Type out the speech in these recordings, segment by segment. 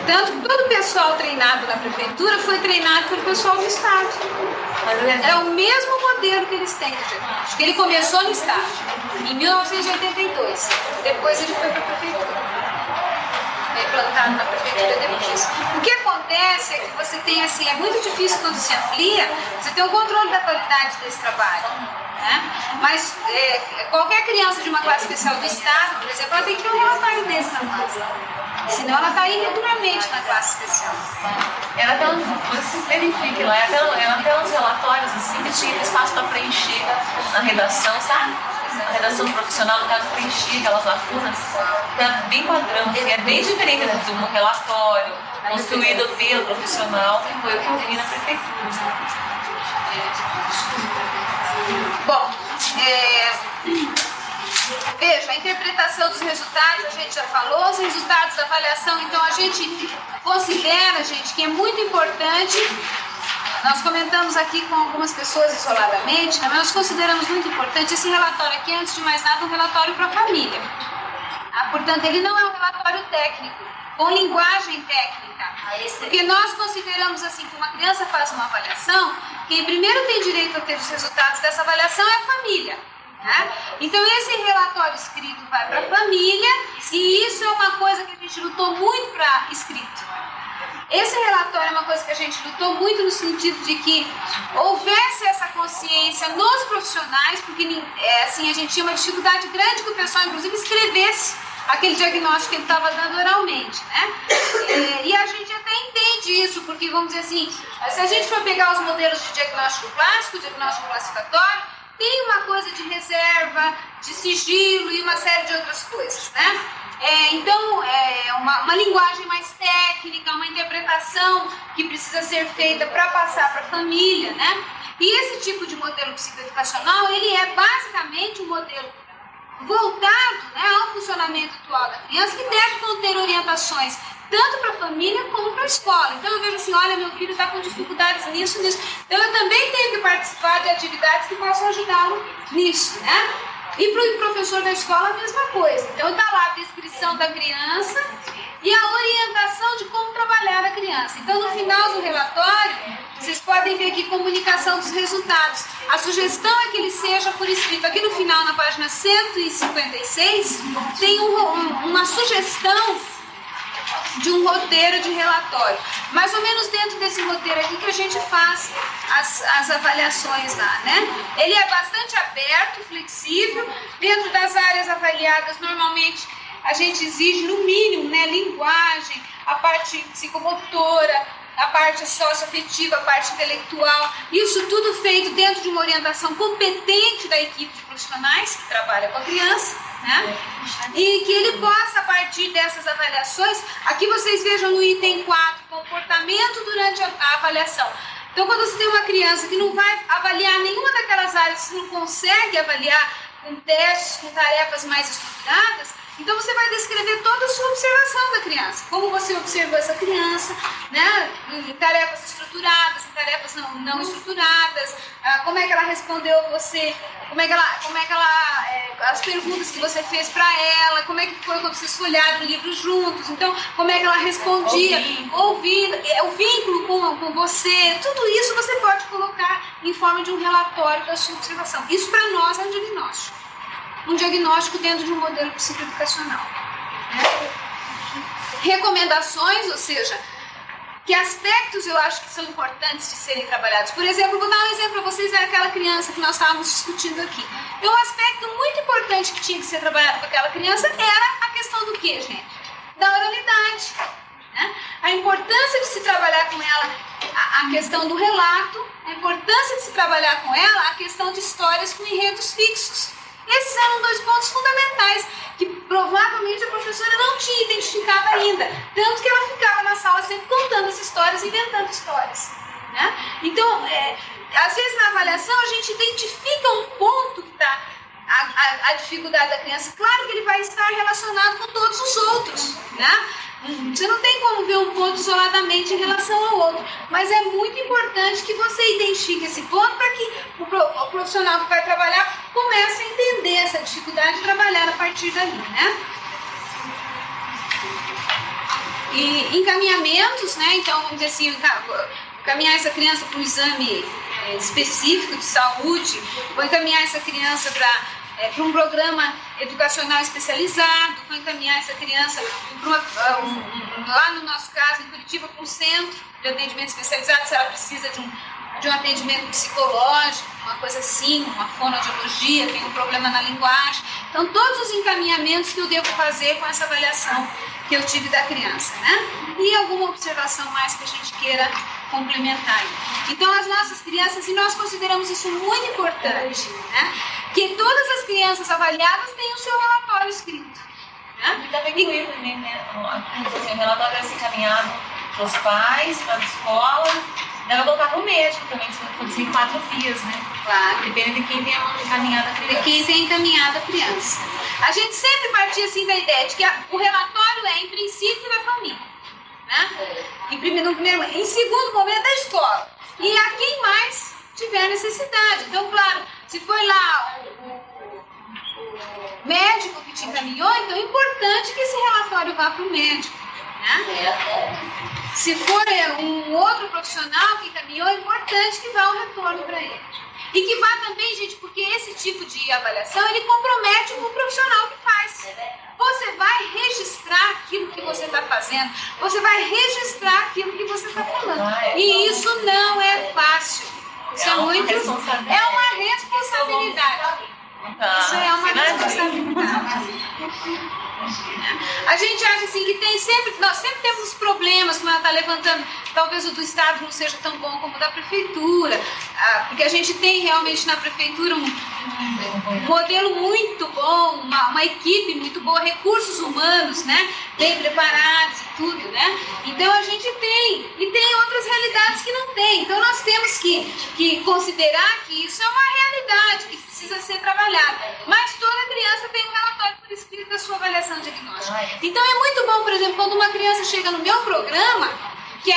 Tanto que todo o pessoal treinado na prefeitura foi treinado pelo pessoal do Estado. É o mesmo modelo que eles têm de diagnóstico. Ele começou no Estado, em 1982. Depois ele foi para a prefeitura. Implantado na prefeitura depois. O que acontece é que você tem, assim, é muito difícil quando se amplia, você tem o controle da qualidade desse trabalho. Né? Mas qualquer criança de uma classe especial do Estado, por exemplo, ela tem que ter um relatório desse na mão. Senão ela está irregularmente na classe especial. Ela até você verifique lá, ela tem uns relatórios assim que tinha espaço para preencher na redação, sabe? Na redação profissional, no caso, preencher aquelas lacunas, tá bem padrão, é bem diferente de um relatório construído pelo profissional, que foi o que eu vi na prefeitura. Bom, veja, a interpretação dos resultados, a gente já falou, os resultados da avaliação, então a gente considera, gente, que é muito importante, nós comentamos aqui com algumas pessoas isoladamente, né, mas nós consideramos muito importante esse relatório aqui, antes de mais nada, um relatório para a família. Portanto, ele não é um relatório técnico, com linguagem técnica, porque nós consideramos assim que uma criança faz uma avaliação, quem primeiro tem direito a ter os resultados dessa avaliação é a família. Né? Então esse relatório escrito vai para a família e isso é uma coisa que a gente lutou muito para escrito. Esse relatório é uma coisa que a gente lutou muito no sentido de que houvesse essa consciência nos profissionais, porque assim, a gente tinha uma dificuldade grande que o pessoal inclusive escrevesse aquele diagnóstico que ele estava dando oralmente, né? E a gente até entende isso, porque vamos dizer assim, se a gente for pegar os modelos de diagnóstico clássico, diagnóstico classificatório, tem uma coisa de reserva, de sigilo e uma série de outras coisas, né? Então, é uma linguagem mais técnica, uma interpretação que precisa ser feita para passar para a família, né? E esse tipo de modelo psicoeducacional, ele é basicamente um modelo voltado, né, ao funcionamento atual da criança, que deve conter orientações tanto para a família como para a escola. Então eu vejo assim, olha, meu filho está com dificuldades nisso, nisso. Então eu também tenho que participar de atividades que possam ajudá-lo nisso, né? E para o professor da escola a mesma coisa. Então está lá a descrição da criança e a orientação de como trabalhar a criança. Então no final do relatório, vocês podem ver aqui comunicação dos resultados. A sugestão é que ele seja por escrito. Aqui no final, na página 156, tem uma sugestão de um roteiro de relatório. Mais ou menos dentro desse roteiro aqui que a gente faz as avaliações lá, né? Ele é bastante aberto, flexível. Dentro das áreas avaliadas, normalmente a gente exige no mínimo, né, linguagem, a parte psicomotora, a parte socioafetiva, a parte intelectual, isso tudo feito dentro de uma orientação competente da equipe de profissionais que trabalha com a criança, né? E que ele possa, a partir dessas avaliações, aqui vocês vejam no item 4, comportamento durante a avaliação. Então, quando você tem uma criança que não vai avaliar nenhuma daquelas áreas, você não consegue avaliar com testes, com tarefas mais estruturadas, então você vai descrever toda a sua observação da criança, como você observou essa criança, né, em tarefas estruturadas, em tarefas não estruturadas, como é que ela respondeu você, como é que ela as perguntas que você fez para ela, como é que foi quando vocês olharam o livro juntos, então como é que ela respondia, ouvindo, o vínculo com você, tudo isso você pode colocar em forma de um relatório da sua observação. Isso para nós é um diagnóstico. Um diagnóstico dentro de um modelo psicoeducacional. Recomendações, ou seja, que aspectos eu acho que são importantes de serem trabalhados. Por exemplo, vou dar um exemplo para vocês, é aquela criança que nós estávamos discutindo aqui. Então, um aspecto muito importante que tinha que ser trabalhado com aquela criança era a questão do quê, gente? Da oralidade. Né? A importância de se trabalhar com ela a questão do relato, a importância de se trabalhar com ela a questão de histórias com enredos fixos. Esses eram dois pontos fundamentais que provavelmente a professora não tinha identificado ainda. Tanto que ela ficava na sala sempre contando as histórias, inventando histórias. Né? Então, às vezes na avaliação a gente identifica um ponto que está a dificuldade da criança. Claro que ele vai estar relacionado com todos os outros. Né? Você não tem como ver um ponto isoladamente em relação ao outro, mas é muito importante que você identifique esse ponto para que o profissional que vai trabalhar comece a entender essa dificuldade e trabalhar a partir dali, né? E encaminhamentos, né? Então, vamos dizer assim, encaminhar essa criança para um exame específico de saúde, vou encaminhar essa criança para um programa educacional especializado, vou encaminhar essa criança lá no nosso caso, em Curitiba, para um centro de atendimento especializado, se ela precisa de um atendimento psicológico, uma coisa assim, uma fonoaudiologia, tem um problema na linguagem. Então, todos os encaminhamentos que eu devo fazer com essa avaliação que eu tive da criança, né? E alguma observação mais que a gente queira complementar. Então, as nossas crianças, e nós consideramos isso muito importante, né? Que todas as crianças avaliadas tenham o seu relatório escrito. Né? E também incluir também, né? O relatório deve ser encaminhado para os pais, para a escola, deve colocar para o médico também, se for em 4 vias, né? Claro. Depende de quem tem encaminhado a criança. De quem tem encaminhado a criança. A gente sempre partia assim da ideia de que o relatório é em princípio da família, né? Em segundo momento da escola. E a quem mais tiver necessidade. Então, claro, se foi lá o médico que te encaminhou, então é importante que esse relatório vá para o médico, né? Se for um outro profissional que encaminhou, é importante que vá o retorno para ele. E que vá também, gente, porque esse tipo de avaliação, ele compromete o profissional que faz. Você vai registrar aquilo que você está fazendo, você vai registrar aquilo que você está falando. E isso não é fácil. Isso é uma responsabilidade. Isso é uma responsabilidade. A gente acha assim que nós sempre temos problemas, como ela está levantando, talvez o do Estado não seja tão bom como o da Prefeitura, porque a gente tem realmente na Prefeitura um modelo muito bom, uma equipe muito boa, recursos humanos, né, bem preparados e tudo, né? Então a gente tem, e tem outras realidades que não tem. Então nós temos que considerar que isso é uma realidade que precisa ser trabalhada. Mas toda criança tem um relatório por escrito da sua avaliação diagnóstica. Então é muito bom, por exemplo, quando uma criança chega no meu programa, que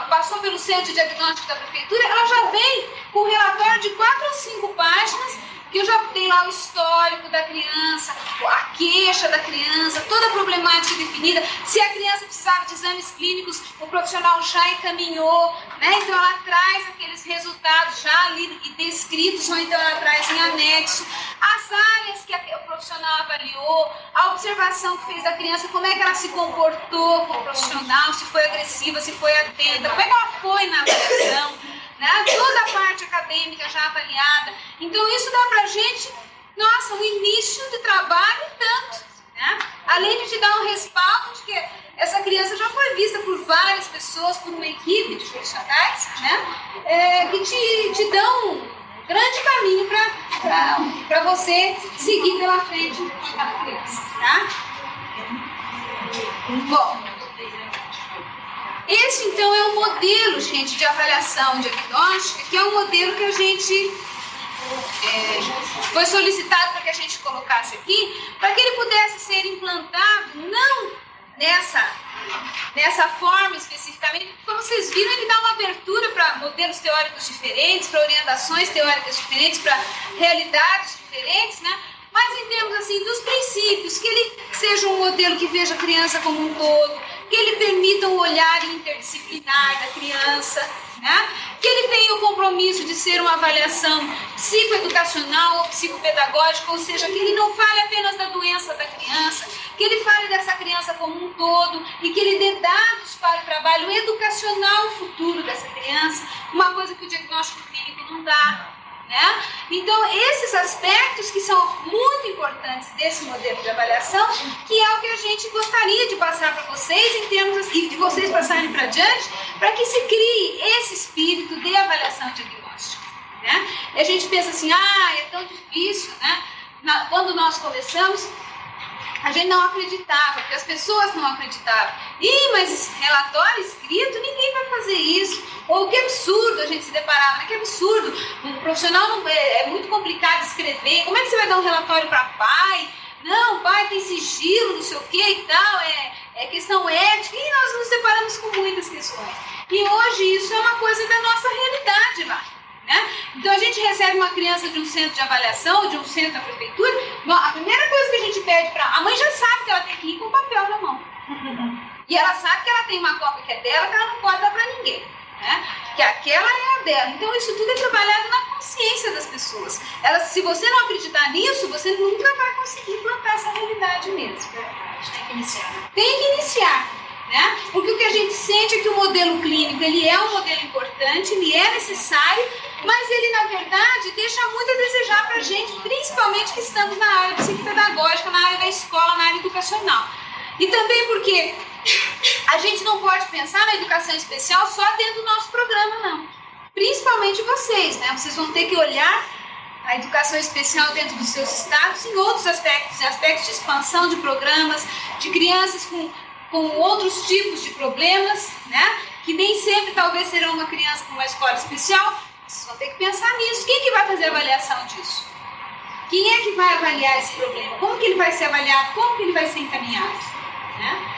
passou pelo centro de diagnóstico da Prefeitura, ela já vem com um relatório de 4 ou 5 páginas, que eu já tenho lá o histórico da criança, a queixa da criança, toda a problemática definida. Se a criança precisava de exames clínicos, o profissional já encaminhou, né? Então ela traz aqueles resultados já ali descritos, ou então ela traz em anexo as áreas que o profissional avaliou, a observação que fez da criança, como é que ela se comportou com o profissional, se foi agressiva, se foi atenta, como é que ela foi na avaliação. Né? Toda a parte acadêmica já avaliada. Então isso dá pra gente, nossa, um início de trabalho tanto, né? Além de te dar um respaldo de que essa criança já foi vista por várias pessoas, por uma equipe de profissionais, né? Que te dão um grande caminho para você seguir pela frente com aquela criança, tá? Bom, esse, então, é um modelo, gente, de avaliação diagnóstica, que é um modelo que a gente foi solicitado para que a gente colocasse aqui, para que ele pudesse ser implantado, não nessa forma especificamente. Como vocês viram, ele dá uma abertura para modelos teóricos diferentes, para orientações teóricas diferentes, para realidades diferentes, né? Mas em termos assim, dos princípios, que ele seja um modelo que veja a criança como um todo, que ele permita um olhar interdisciplinar da criança, né? Que ele tenha o compromisso de ser uma avaliação psicoeducacional ou psicopedagógica, ou seja, que ele não fale apenas da doença da criança, que ele fale dessa criança como um todo e que ele dê dados para o trabalho educacional futuro dessa criança, uma coisa que o diagnóstico clínico não dá. Né? Então, esses aspectos que são muito importantes desse modelo de avaliação, que é o que a gente gostaria de passar para vocês, em termos e de vocês passarem para diante, para que se crie esse espírito de avaliação diagnóstica. Né? E a gente pensa assim, é tão difícil, né? Quando nós começamos, a gente não acreditava, porque as pessoas não acreditavam. Mas relatório escrito, ninguém vai fazer isso. Ou que absurdo, a gente se deparava, né? Que absurdo. Um profissional é muito complicado escrever. Como é que você vai dar um relatório para pai? Não, pai tem sigilo, não sei o que e tal, é questão ética. E nós nos deparamos com muitas questões. E hoje isso é uma coisa da nossa realidade lá. Né? Então a gente recebe uma criança de um centro de avaliação, de um centro da prefeitura, a primeira coisa que a gente pede para a mãe já sabe que ela tem que ir com o papel na mão. E ela sabe que ela tem uma cópia que é dela, que ela não pode dar para ninguém, né? Que aquela é a dela. Então isso tudo é trabalhado na consciência das pessoas. Se você não acreditar nisso, você nunca vai conseguir plantar essa realidade mesmo. Tem que iniciar. Tem que iniciar, né? Porque o que a gente sente é que o modelo clínico, ele é um modelo importante, ele é necessário, mas ele, na verdade, deixa muito a desejar para a gente, principalmente que estamos na área psicopedagógica, na área da escola, na área educacional. E também porque a gente não pode pensar na educação especial só dentro do nosso programa, não. Principalmente vocês, né? Vocês vão ter que olhar a educação especial dentro dos seus estados em outros aspectos, em aspectos de expansão de programas, de crianças com outros tipos de problemas, né? Que nem sempre talvez serão uma criança com uma escola especial. Vocês vão ter que pensar nisso. Quem que vai fazer a avaliação disso? Quem é que vai avaliar esse problema? Como que ele vai ser avaliado? Como que ele vai ser encaminhado? Né?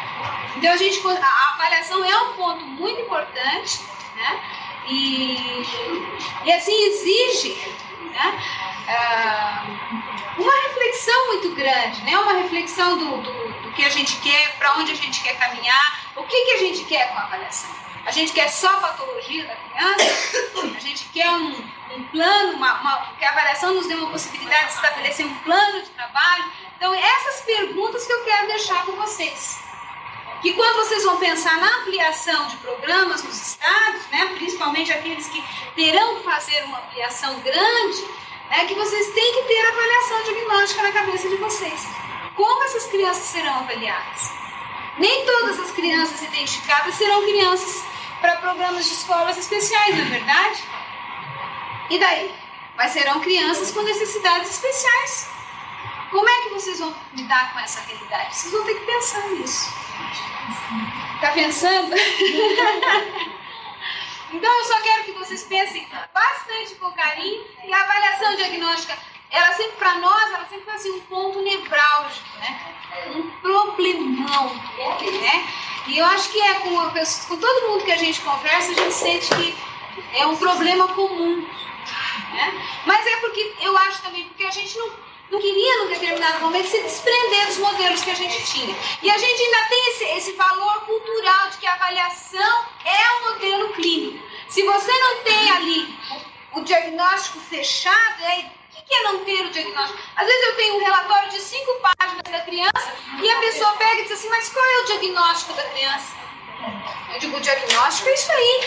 Então a avaliação é um ponto muito importante, né? E assim exige, né? Uma reflexão muito grande, né? Uma reflexão do que a gente quer, para onde a gente quer caminhar, o que a gente quer com a avaliação. A gente quer só a patologia da criança, a gente quer um plano, que a avaliação nos dê uma possibilidade de estabelecer um plano de trabalho. Então, essas perguntas que eu quero deixar com vocês. Que quando vocês vão pensar na ampliação de programas nos estados, né, principalmente aqueles que terão que fazer uma ampliação grande, que vocês têm que ter avaliação diagnóstica na cabeça de vocês. Como essas crianças serão avaliadas? Nem todas as crianças identificadas serão crianças para programas de escolas especiais, não é verdade? E daí? Mas serão crianças com necessidades especiais. Como é que vocês vão lidar com essa realidade? Vocês vão ter que pensar nisso. Tá pensando? Então eu só quero que vocês pensem bastante com carinho. E a avaliação diagnóstica, ela sempre, para nós, ela sempre vai ser um ponto nevrálgico, né? Um problemão, né? E eu acho que com todo mundo que a gente conversa, a gente sente que é um problema comum, né? Mas é porque, eu acho também, porque a gente não queria, num determinado momento, se desprender dos modelos que a gente tinha. E a gente ainda tem esse valor cultural de que a avaliação é um modelo clínico. Se você não tem ali o diagnóstico fechado, o que é não ter o diagnóstico? Às vezes eu tenho um relatório de 5 páginas da criança e a pessoa pega e diz assim, mas qual é o diagnóstico da criança? Eu digo, o diagnóstico é isso aí,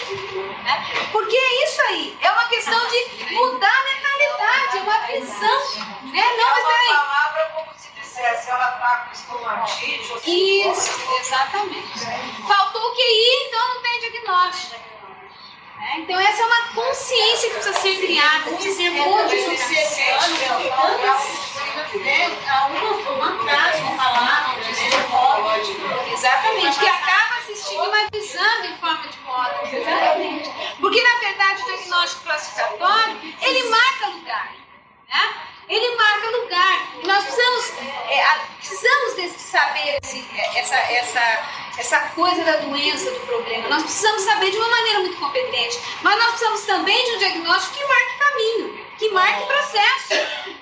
né? Porque é isso aí, é uma questão de mudar a mentalidade, é uma visão, né? Não, mas peraí. Uma palavra como se dissesse, ela está com estomatite. Isso, exatamente. Faltou o QI, então não tem diagnóstico. Então essa é uma consciência que precisa ser criada, de ser muito de ser uma frase, uma palavra, de modo. Exatamente, que acaba assistindo e analisando em forma de modo. Exatamente. Porque na verdade o diagnóstico classificatório, ele marca lugar, né? Ele marca lugar. E nós precisamos de saber essa coisa da doença, do problema. Nós precisamos saber de uma maneira muito competente. Mas nós precisamos também de um diagnóstico que marque caminho, que marque processo.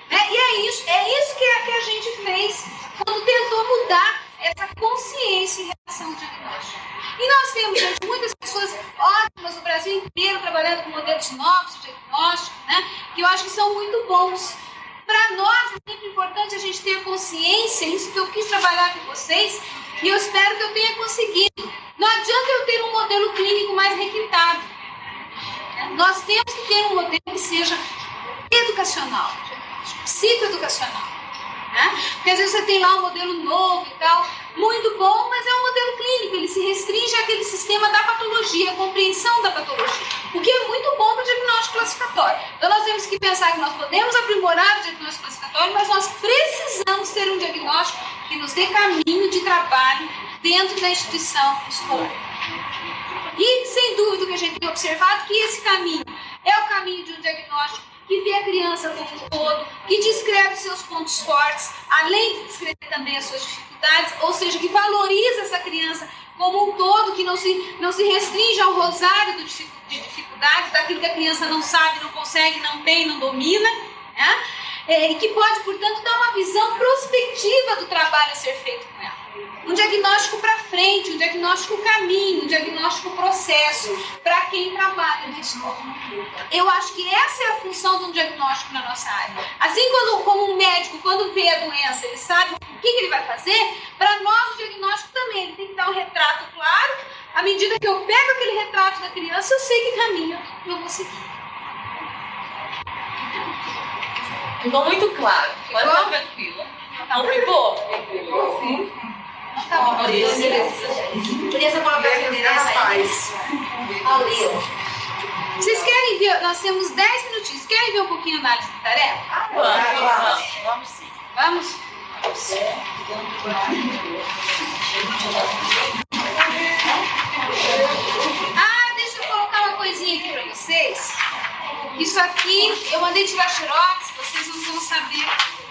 Né? E é isso que a gente fez quando tentou mudar essa consciência em relação ao diagnóstico. E nós temos, gente, muitas pessoas ótimas no Brasil inteiro trabalhando com modelos novos de diagnóstico, né? Que eu acho que são muito bons. Para nós é sempre importante a gente ter consciência, isso que eu quis trabalhar com vocês, e eu espero que eu tenha conseguido. Não adianta eu ter um modelo clínico mais requintado. Nós temos que ter um modelo que seja educacional, psicoeducacional. Né? Porque às vezes você tem lá um modelo novo e tal, muito bom, mas é um modelo clínico, ele se restringe àquele sistema da patologia, a compreensão da patologia, o que é muito bom para o diagnóstico classificatório. Então nós temos que pensar que nós podemos aprimorar o diagnóstico classificatório, mas nós precisamos ter um diagnóstico que nos dê caminho de trabalho dentro da instituição escolar. E sem dúvida o que a gente tem observado que esse caminho é o caminho de um diagnóstico que vê a criança como um todo, que descreve seus pontos fortes, além de descrever também as suas dificuldades, ou seja, que valoriza essa criança como um todo, que não se restringe ao rosário de dificuldades, daquilo que a criança não sabe, não consegue, não tem, não domina, né? E que pode, portanto, dar uma visão prospectiva do trabalho a ser feito com ela. um diagnóstico para frente, um diagnóstico caminho, um diagnóstico processo para quem trabalha na escola. Eu acho que essa é a função de um diagnóstico na nossa área. Assim como um médico, quando vê a doença, ele sabe o que ele vai fazer, para nós o diagnóstico também, ele tem que dar um retrato claro. À medida que eu pego aquele retrato da criança, eu sei que caminho eu vou seguir. Ficou muito claro, mas tá tranquilo. Não ficou? Sim. Tá bom, Beleza, colocar a endereço aí. Vocês querem ver? Nós temos 10 minutinhos. Querem ver um pouquinho a análise de tarefa? Vamos sim. Vamos? Deixa eu colocar uma coisinha aqui para vocês. Isso aqui, eu mandei tirar xerox, vocês não vão saber.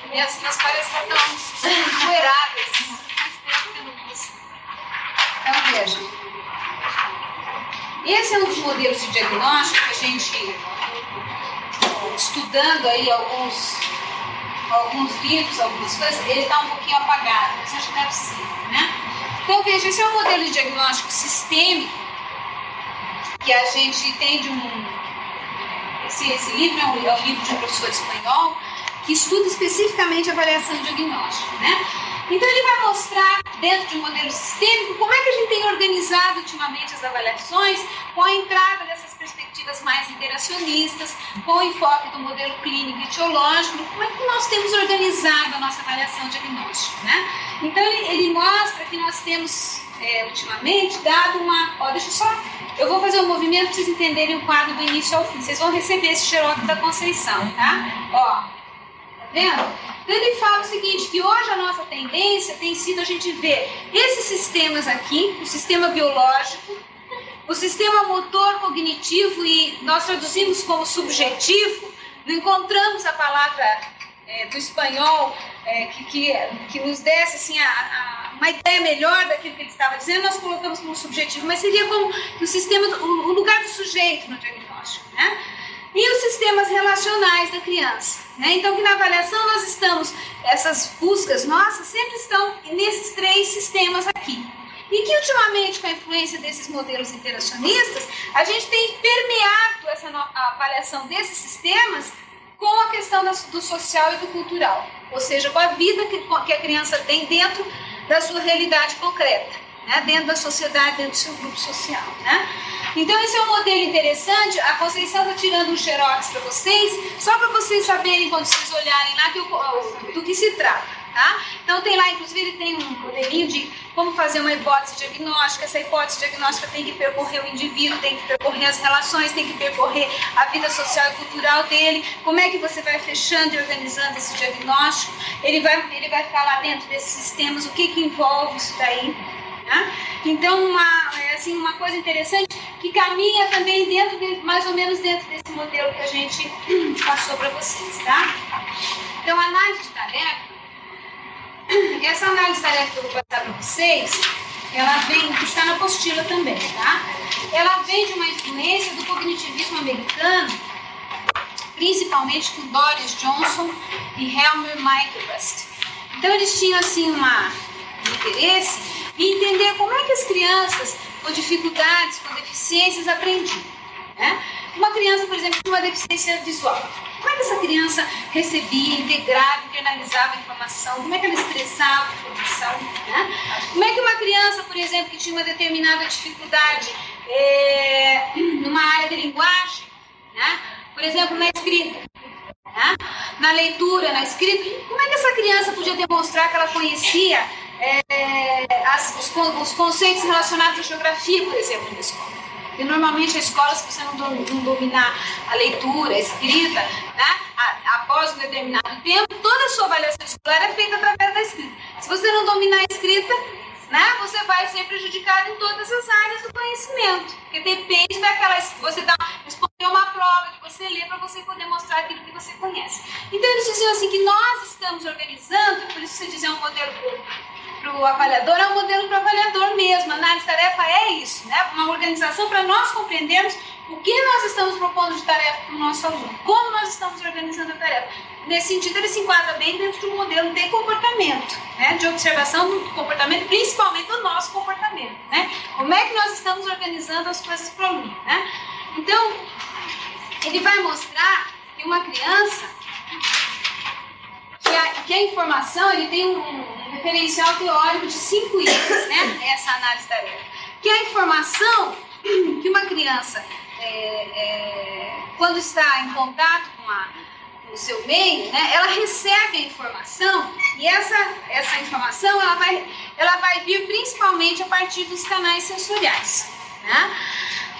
Minhas paredes estão empoeiradas. Faz tempo que eu não uso. Então, veja. Esse é um dos modelos de diagnóstico que a gente, estudando aí alguns livros, algumas coisas, ele está um pouquinho apagado, mas acho que não é possível, né? Então, veja, esse é um modelo de diagnóstico sistêmico que a gente tem de esse livro é um livro de um professor espanhol que estuda especificamente a avaliação diagnóstica, né? Então ele vai mostrar, dentro de um modelo sistêmico, como é que a gente tem organizado ultimamente as avaliações com a entrada dessas perspectivas mais interacionistas, com o enfoque do modelo clínico e etiológico, como é que nós temos organizado a nossa avaliação diagnóstica, né? Então ele mostra que nós temos, ultimamente, dado uma... Eu vou fazer um movimento para vocês entenderem o quadro do início ao fim. Vocês vão receber esse xerox da Conceição, tá? Tá vendo? Então ele fala o seguinte, que hoje a nossa tendência tem sido a gente ver esses sistemas aqui, o sistema biológico, o sistema motor cognitivo, e nós traduzimos como subjetivo, não encontramos a palavra do espanhol que nos desse assim, uma ideia melhor daquilo que ele estava dizendo, nós colocamos como subjetivo, mas seria como o sistema, o lugar do sujeito no diagnóstico, né? E os sistemas relacionais da criança, né? Então, que na avaliação nós estamos, essas buscas nossas sempre estão nesses 3 sistemas aqui. E que ultimamente, com a influência desses modelos interacionistas, a gente tem permeado a avaliação desses sistemas com a questão do social e do cultural, ou seja, com a vida que a criança tem dentro da sua realidade concreta, né? Dentro da sociedade, dentro do seu grupo social, né? Então esse é um modelo interessante. A Conceição está tirando um xerox para vocês, só para vocês saberem, quando vocês olharem lá, do que se trata, tá? Então tem lá, inclusive ele tem um modelinho de como fazer uma hipótese diagnóstica. Essa hipótese diagnóstica tem que percorrer o indivíduo, tem que percorrer as relações, tem que percorrer a vida social e cultural dele. Como é que você vai fechando e organizando esse diagnóstico? Ele vai falar dentro desses sistemas o que envolve isso daí, né? Então, uma coisa interessante que caminha também mais ou menos dentro desse modelo que a gente passou para vocês, tá? Então, a análise de tarefa, essa análise de tarefa que eu vou passar para vocês, ela está na apostila também, tá? Ela vem de uma influência do cognitivismo americano, principalmente com Doris Johnson e Helmer Michaelbust. Então, eles tinham, assim, um interesse e entender como é que as crianças com dificuldades, com deficiências aprendiam, né? Uma criança, por exemplo, com uma deficiência visual, como é que essa criança recebia, integrava, internalizava a informação, como é que ela expressava a informação, né? Como é que uma criança, por exemplo, que tinha uma determinada dificuldade numa área de linguagem, né? Por exemplo, na escrita, né? Na leitura, na escrita, como é que essa criança podia demonstrar que ela conhecia os conceitos relacionados à geografia, por exemplo, na escola? E normalmente a escola, se você não dominar a leitura, a escrita, né, após um determinado tempo, toda a sua avaliação escolar é feita através da escrita. Se você não dominar a escrita, né, você vai ser prejudicado em todas as áreas do conhecimento, porque depende daquela... Você responder uma prova que você lê para você poder mostrar aquilo que você conhece. Então eles diziam assim que nós estamos organizando, por isso você dizia um modelo para o avaliador, é um modelo para o avaliador mesmo. A análise-tarefa é isso, né? Uma organização para nós compreendermos o que nós estamos propondo de tarefa para o nosso aluno, como nós estamos organizando a tarefa. Nesse sentido, ele se enquadra bem dentro de um modelo de comportamento, né? De observação do comportamento, principalmente do nosso comportamento, né? Como é que nós estamos organizando as coisas para o aluno, né? Então, ele vai mostrar que uma criança, que a informação, ele tem um referencial teórico de 5 itens, né? Essa análise tarefa. Que a informação que uma criança, quando está em contato com o seu meio, né, ela recebe a informação e essa informação ela vai vir principalmente a partir dos canais sensoriais, né?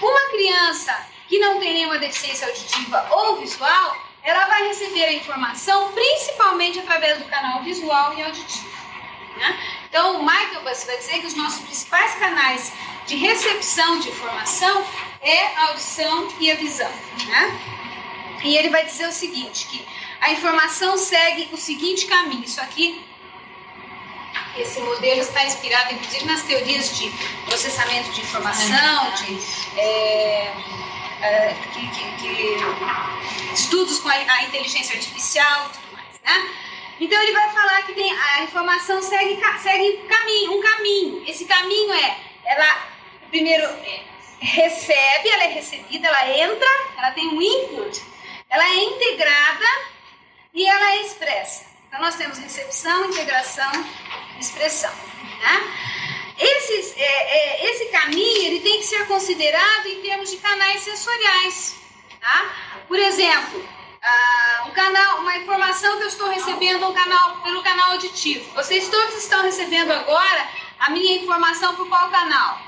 Uma criança que não tem nenhuma deficiência auditiva ou visual, ela vai receber a informação principalmente através do canal visual e auditivo, né? Então, o Michael Buss vai dizer que os nossos principais canais de recepção de informação é a audição e a visão, né? E ele vai dizer o seguinte, que a informação segue o seguinte caminho. Isso aqui, esse modelo está inspirado, inclusive, nas teorias de processamento de informação, de estudos com a inteligência artificial e tudo mais, né? Então, ele vai falar que a informação segue um caminho. Esse caminho ela primeiro recebe, ela é recebida, ela entra, ela tem um input, ela é integrada e ela é expressa. Então, nós temos recepção, integração e expressão, né? Esse caminho ele tem que ser considerado em termos de canais sensoriais, tá? Por exemplo, uma informação que eu estou recebendo pelo canal auditivo. Vocês todos estão recebendo agora a minha informação por qual canal?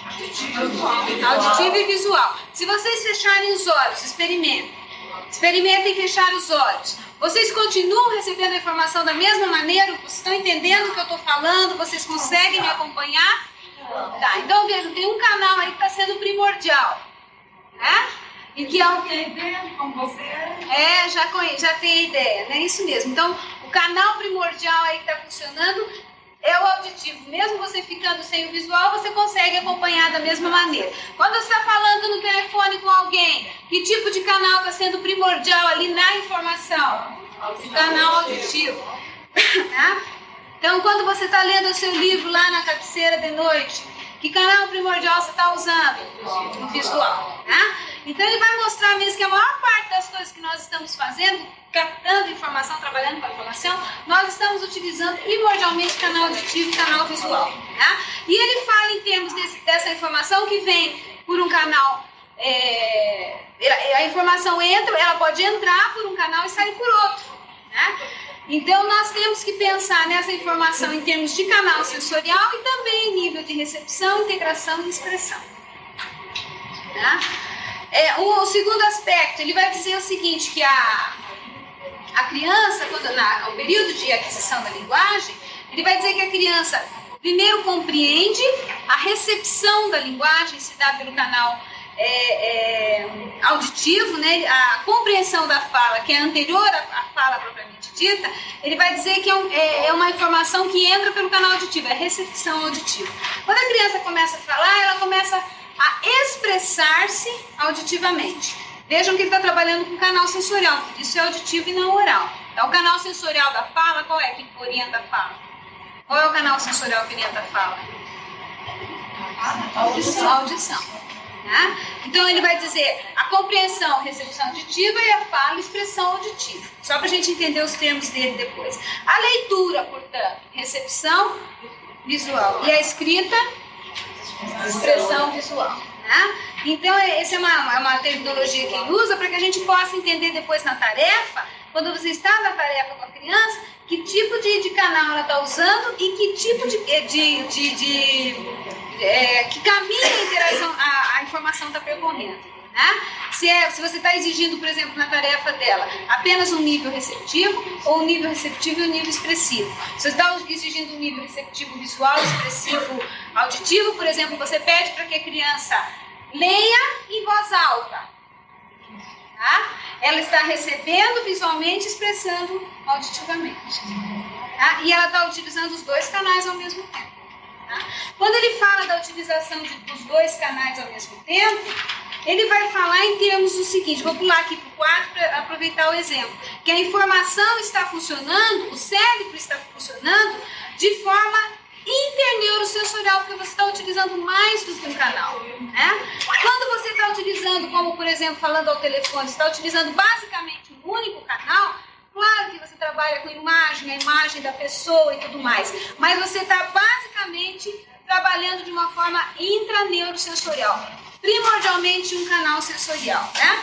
Auditivo e visual. Se vocês fecharem os olhos, experimentem fechar os olhos. Vocês continuam recebendo a informação da mesma maneira? Vocês estão entendendo o que eu estou falando? Vocês conseguem me acompanhar? Tá, então veja, tem um canal aí que está sendo primordial, né? E que é o que? Com você? Já tem a ideia, né? Isso mesmo. Então, o canal primordial aí que está funcionando é o auditivo. Mesmo você ficando sem o visual, você consegue acompanhar da mesma maneira. Quando você está falando no telefone com alguém, que tipo de canal está sendo primordial ali na informação? O canal auditivo. Né? Então, quando você está lendo o seu livro lá na cabeceira de noite, que canal primordial você está usando? O visual. Né? Então, ele vai mostrar mesmo que a maior parte das coisas que nós estamos fazendo, captando informação, trabalhando com a informação, nós estamos utilizando primordialmente canal auditivo e canal visual. Né? E ele fala em termos dessa informação que vem por um canal, a informação entra, ela pode entrar por um canal e sair por outro. Né? Então, nós temos que pensar nessa informação em termos de canal sensorial e também em nível de recepção, integração e expressão. Né? O segundo aspecto, ele vai dizer o seguinte, que a criança, no período de aquisição da linguagem, ele vai dizer que a criança primeiro compreende, a recepção da linguagem se dá pelo canal auditivo, né? A compreensão da fala, que é anterior à fala propriamente dita, ele vai dizer que é uma informação que entra pelo canal auditivo, é recepção auditiva. Quando a criança começa a falar, ela começa a expressar-se auditivamente. Vejam que ele está trabalhando com canal sensorial, porque isso é auditivo e não oral. Então, o canal sensorial da fala, qual é que orienta a fala? Qual é o canal sensorial que orienta a fala? A audição. Né? Então, ele vai dizer a compreensão, recepção auditiva e a fala, expressão auditiva. Só para a gente entender os termos dele depois. A leitura, portanto, recepção visual. E a escrita, expressão visual. Né? Então, essa é uma terminologia que ele usa para que a gente possa entender depois na tarefa, quando você está na tarefa com a criança, que tipo de canal ela está usando e que tipo que caminho a interação, a informação está percorrendo. Né? Se você está exigindo, por exemplo, na tarefa dela, apenas um nível receptivo, ou um nível receptivo e um nível expressivo. Se você está exigindo um nível receptivo visual, expressivo, auditivo, por exemplo, você pede para que a criança leia em voz alta. Tá? Ela está recebendo visualmente e expressando auditivamente. Tá? E ela está utilizando os dois canais ao mesmo tempo. Tá? Quando ele fala da utilização dos dois canais ao mesmo tempo, ele vai falar em termos do seguinte, vou pular aqui para o 4 para aproveitar o exemplo, que a informação está funcionando, o cérebro está funcionando de forma interneurosensorial, porque você está utilizando mais do que um canal. Né? Quando você está utilizando, como por exemplo, falando ao telefone, você está utilizando basicamente um único canal, claro que você trabalha com imagem, a imagem da pessoa e tudo mais, mas você está basicamente trabalhando de uma forma intraneurosensorial, primordialmente um canal sensorial. Né?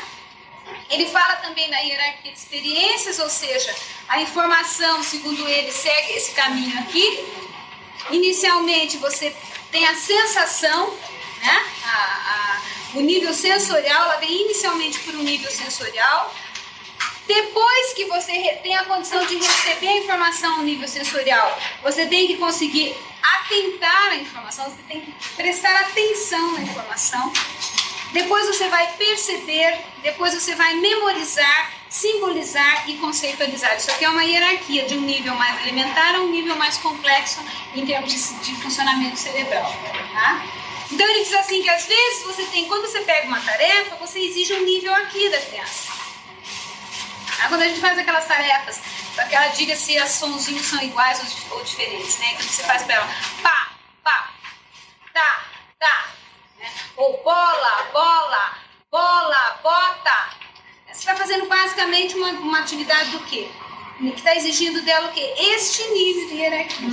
Ele fala também na hierarquia de experiências, ou seja, a informação, segundo ele, segue esse caminho aqui. Inicialmente você tem a sensação, né? O nível sensorial, ela vem inicialmente por um nível sensorial. Depois que você tem a condição de receber a informação no nível sensorial, você tem que conseguir atentar à informação, você tem que prestar atenção na informação. Depois você vai perceber, depois você vai memorizar, simbolizar e conceitualizar. Isso aqui é uma hierarquia de um nível mais elementar a um nível mais complexo em termos de funcionamento cerebral. Tá? Então ele diz assim que às vezes você tem, quando você pega uma tarefa, você exige um nível aqui da criança. Quando a gente faz aquelas tarefas, para que ela diga se os sonzinhos são iguais ou diferentes, né? Então você faz para ela pá, pá, tá, tá, né? Ou bola, bola, bola, bota. Você está fazendo basicamente uma atividade do quê? Que está exigindo dela o quê? Este nível de hierarquia.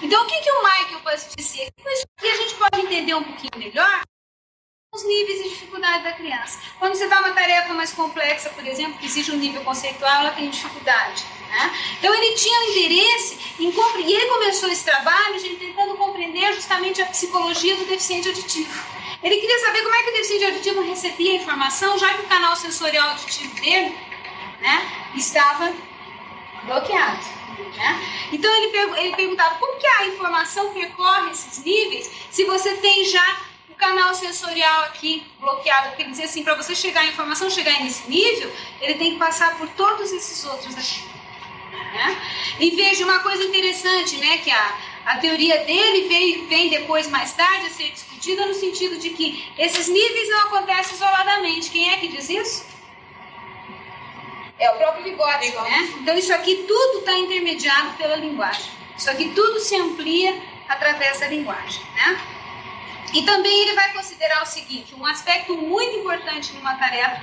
Então o que o Michael pode dizer? Que a gente pode entender um pouquinho melhor os níveis de dificuldade da criança. Quando você dá uma tarefa mais complexa, por exemplo, que exige um nível conceitual, ela tem dificuldade. Né? Então ele tinha um interesse em compreender, e ele começou esse trabalho tentando compreender justamente a psicologia do deficiente auditivo. Ele queria saber como é que o deficiente auditivo recebia a informação, já que o canal sensorial auditivo dele, né, estava bloqueado. Né? Então ele perguntava como que a informação percorre esses níveis se você tem já o canal sensorial aqui bloqueado, porque ele dizia assim, para você chegar a informação, chegar nesse nível, ele tem que passar por todos esses outros aqui. Né? E veja uma coisa interessante, né, que a teoria dele vem depois, mais tarde, a ser discutida no sentido de que esses níveis não acontecem isoladamente. Quem é que diz isso? É o próprio Vygotsky, né? Então isso aqui tudo está intermediado pela linguagem. Isso aqui tudo se amplia através da linguagem, né? E também ele vai considerar o seguinte, um aspecto muito importante numa tarefa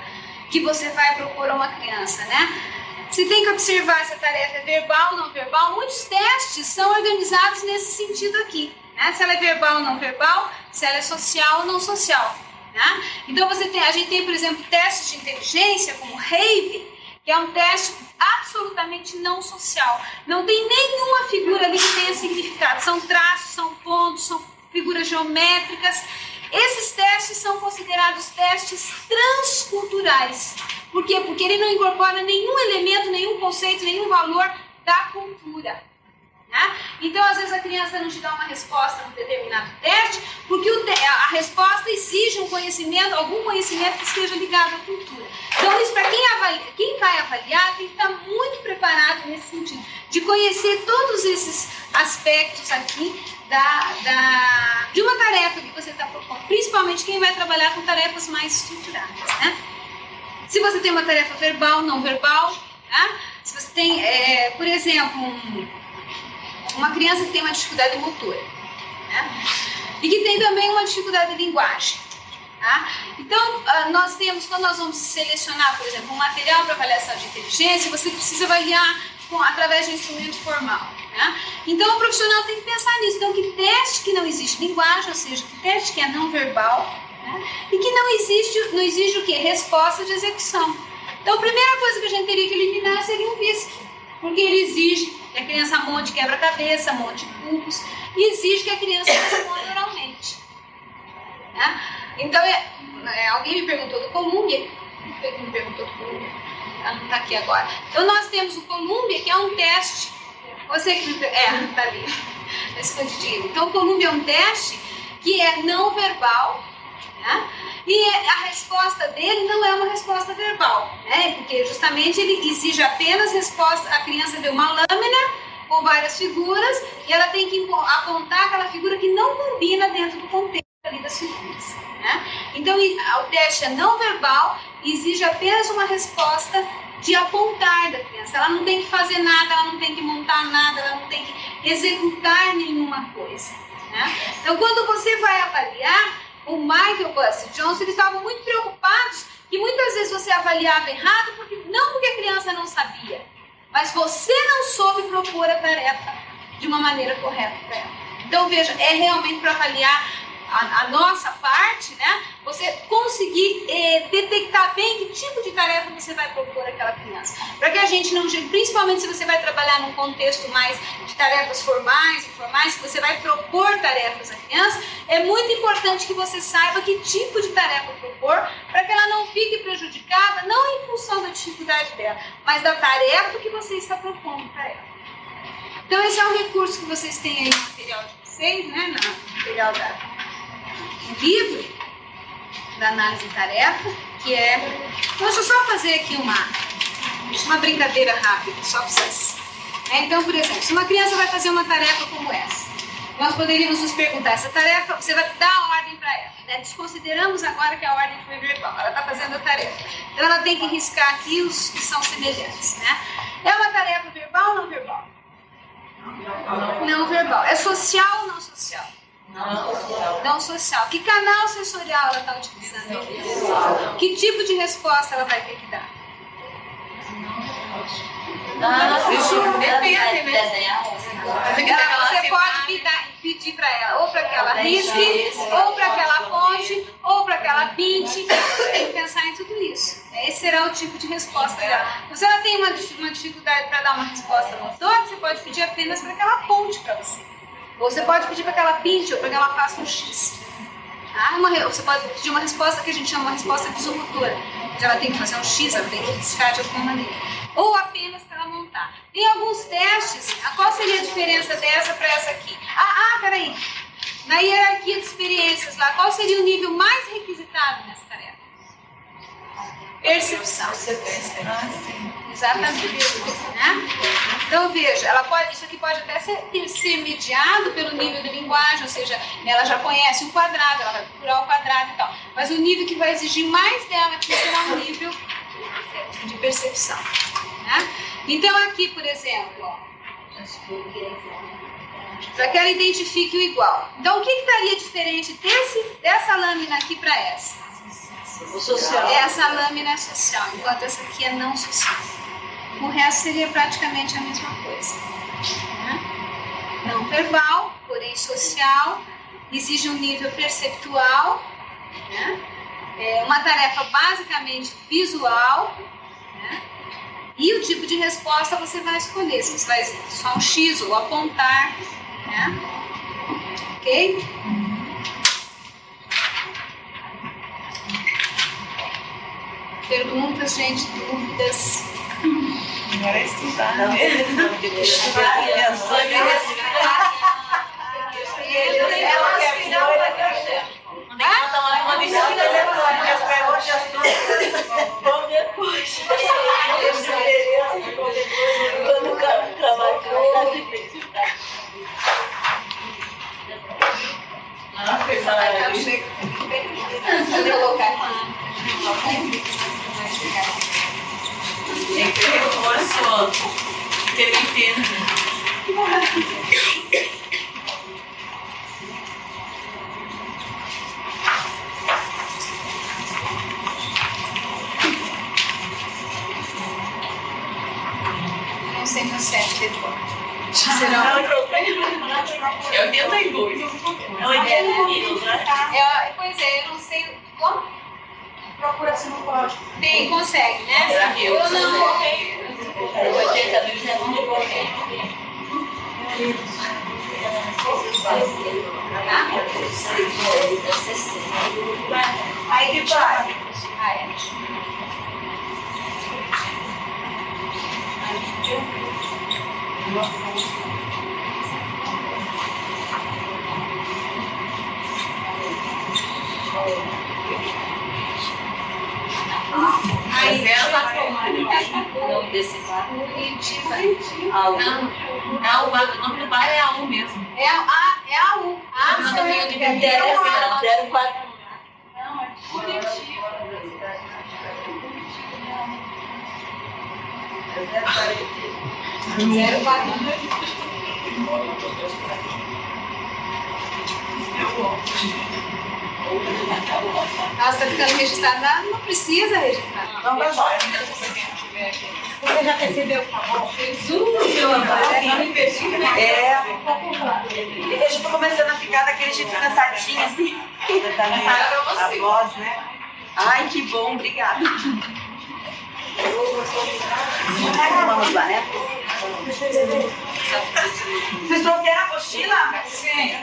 que você vai propor a uma criança, né? Você tem que observar se a tarefa é verbal ou não verbal. Muitos testes são organizados nesse sentido aqui, né? Se ela é verbal ou não verbal, se ela é social ou não social, né? Então a gente tem, por exemplo, testes de inteligência como Rave, que é um teste absolutamente não social. Não tem nenhuma figura ali que tenha significado. São traços, são pontos, são figuras geométricas. Esses testes são considerados testes transculturais. Por quê? Porque ele não incorpora nenhum elemento, nenhum conceito, nenhum valor da cultura. Né? Então, às vezes, a criança não te dá uma resposta num determinado teste, porque a resposta exige um conhecimento, algum conhecimento que esteja ligado à cultura. Então, isso para quem vai avaliar tem que estar muito preparado nesse sentido, de conhecer todos esses aspectos aqui de uma tarefa que você está propondo, principalmente quem vai trabalhar com tarefas mais estruturadas. Né? Se você tem uma tarefa verbal, não verbal, né? Se você tem, por exemplo, uma criança que tem uma dificuldade motora, né? E que tem também uma dificuldade de linguagem. Tá? Então, nós temos, quando nós vamos selecionar, por exemplo, um material para avaliação de inteligência, você precisa avaliar através de um instrumento formal. Né? Então, o profissional tem que pensar nisso. Então, que teste que não existe linguagem, ou seja, que teste que é não verbal, né? E que não exige o quê? Resposta de execução. Então, a primeira coisa que a gente teria que eliminar seria um VISC, porque ele exige que a criança monte quebra-cabeça, monte cubos, e exige que a criança responda oralmente. Né? Então, alguém me perguntou do Columbia, me perguntou do Columbia, ela não está aqui agora. Então, nós temos o Columbia, que é um teste. Você que está ali, está escondidinho. Então, o Columbia é um teste que é não verbal, né? E a resposta dele não é uma resposta verbal, né? Porque justamente ele exige apenas resposta, a criança vê uma lâmina com várias figuras e ela tem que apontar aquela figura que não combina dentro do contexto ali das figuras, né? Então, o teste é não verbal e exige apenas uma resposta de apontar da criança. Ela não tem que fazer nada, ela não tem que montar nada, ela não tem que executar nenhuma coisa, né? Então, quando você vai avaliar, o Michael Buster Johnson, eles estavam muito preocupados que muitas vezes você avaliava errado, não porque a criança não sabia, mas você não soube propor a tarefa de uma maneira correta para ela. Então, veja, é realmente para avaliar a nossa parte, né? Você conseguir detectar bem que tipo de tarefa você vai propor àquela criança. Para que a gente não, principalmente se você vai trabalhar num contexto mais de tarefas formais, informais, que você vai propor tarefas à criança, é muito importante que você saiba que tipo de tarefa propor, para que ela não fique prejudicada, não em função da dificuldade dela, mas da tarefa que você está propondo para ela. Então, esse é um recurso que vocês têm aí no material de vocês, né? No material do livro da análise de tarefa, que é... Então, deixa eu só fazer aqui uma brincadeira rápida, só para vocês. Então, por exemplo, se uma criança vai fazer uma tarefa como essa, nós poderíamos nos perguntar, essa tarefa, você vai dar a ordem para ela, né? Desconsideramos agora que a ordem foi verbal, ela está fazendo a tarefa. Então, ela tem que riscar aqui os que são semelhantes, né? É uma tarefa verbal ou não verbal? Não verbal. É social ou não social? Não social. Que canal sensorial ela está utilizando? Que tipo de resposta ela vai ter que dar? Depende, né? Você pode pedir para ela, ou para que ela risque, ou para que ela aponte, ou para que ela pinte. Você tem que pensar em tudo isso. Esse será o tipo de resposta dela. Se ela tem uma dificuldade para dar uma resposta motora, você pode pedir apenas para que ela aponte para você. Ou você pode pedir para que ela pinte, ou para que ela faça um X. Você pode pedir uma resposta que a gente chama uma resposta visomotora. Ela tem que fazer um X, ela tem que riscar de alguma maneira. Ou apenas para ela montar. Tem alguns testes. Qual seria a diferença dessa para essa aqui? Peraí. Na hierarquia de experiências lá, qual seria o nível mais requisitado nessa tarefa? Percepção. Exatamente. Né? Então veja, isso aqui pode até ser mediado pelo nível de linguagem, ou seja, ela já conhece um quadrado, ela vai procurar o quadrado e tal. Mas o nível que vai exigir mais dela aqui será um nível de percepção. Né? Então aqui, por exemplo, para que ela identifique o igual. Então o que estaria diferente dessa lâmina aqui para essa? O social. Essa lâmina é social, enquanto essa aqui é não social. O resto seria praticamente a mesma coisa. Né? Não verbal, porém social, exige um nível perceptual, né? Uma tarefa basicamente visual, né? E o tipo de resposta você vai escolher, se você vai só um X ou apontar, né? Ok? Perguntas, gente, dúvidas? Agora é estudar. Não, tem que ter reforço, que ele entenda. Não sei no 7 depois. Será? É 82. É 82, né? Pois é, eu não sei como. Procura-se no código. Tem, consegue, né? Eu não. 82 é muito importante. Aí que vai. Aí ela tá tomando desse Não. O nome do bar é A1 mesmo. É a U. Ah, não, eu tenho de ter 04. Não, é Curitiba. Nossa, tá ficando registrado. Não precisa registrar. Não, tá jóia. Você já recebeu o favor? Jesus, meu amor. E eu estou começando a ficar daquele jeito cansadinho assim. A voz, né? Ai, que bom, obrigada. Vamos lá, né? Vocês trouxeram a apostila? Sim.